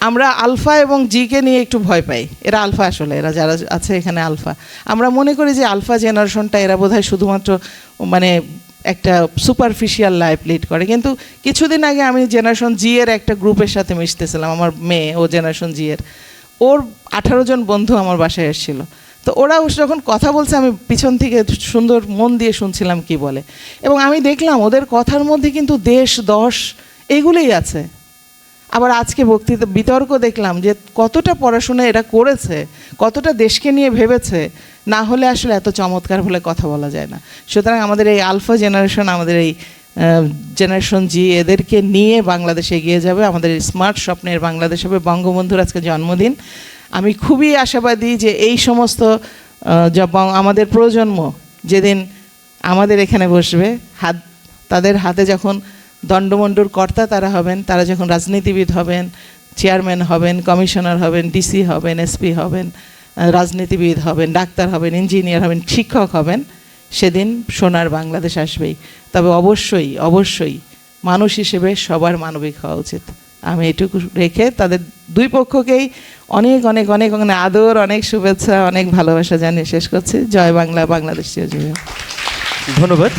আমরা আলফা এবং জিকে নিয়ে একটু ভয় পাই। এরা আলফা, আসলে এরা যারা আছে এখানে আলফা। আমরা মনে করি যে আলফা জেনারেশনটা এরা বোধহয় শুধুমাত্র মানে একটা সুপারফিশিয়াল লাইফ লিড করে। কিন্তু কিছুদিন আগে আমি জেনারেশন জি এর একটা গ্রুপের সাথে মিশতেছিলাম। আমার মেয়ে ও জেনারেশন জি এর, ওর 18 জন বন্ধু আমার বাসায় এসেছিলো। তো তো ওরা যখন কথা বলছে আমি পিছন থেকে সুন্দর মন দিয়ে শুনছিলাম কি বলে, এবং আমি দেখলাম ওদের কথার মধ্যে কিন্তু দেশ দশ এগুলোই আছে। আবার আজকে বক্তৃতা বিতর্ক দেখলাম যে কতটা পড়াশোনা এরা করেছে, কতটা দেশকে নিয়ে ভেবেছে, না হলে আসলে এত চমৎকার বলে কথা বলা যায় না। সুতরাং আমাদের এই আলফা জেনারেশন, আমাদের এই জেনারেশন জি, এদেরকে নিয়ে বাংলাদেশ এগিয়ে যাবে, আমাদের স্মার্ট স্বপ্নের বাংলাদেশ হবে। বঙ্গবন্ধুর আজকে জন্মদিন, আমি খুবই আশাবাদী যে এই সমস্ত আমাদের প্রজন্ম যেদিন আমাদের এখানে বসবে, তাদের হাতে যখন দণ্ডমণ্ডুর কর্তা তারা হবেন, তারা যখন রাজনীতিবিদ হবেন, চেয়ারম্যান হবেন, কমিশনার হবেন, ডিসি হবেন, এসপি হবেন, রাজনীতিবিদ হবেন, ডাক্তার হবেন, ইঞ্জিনিয়ার হবেন, শিক্ষক হবেন, সেদিন সোনার বাংলাদেশ আসবেই। তবে অবশ্যই অবশ্যই মানুষ হিসেবে সবার মানবিক হওয়া উচিত। আমি এটুকু রেখে তাদের দুই পক্ষকেই অনেক অনেক অনেক অনেক আদর, অনেক শুভেচ্ছা, অনেক ভালোবাসা জানিয়ে শেষ করছি। জয় বাংলা, বাংলাদেশ চিরজীবী। ধন্যবাদ।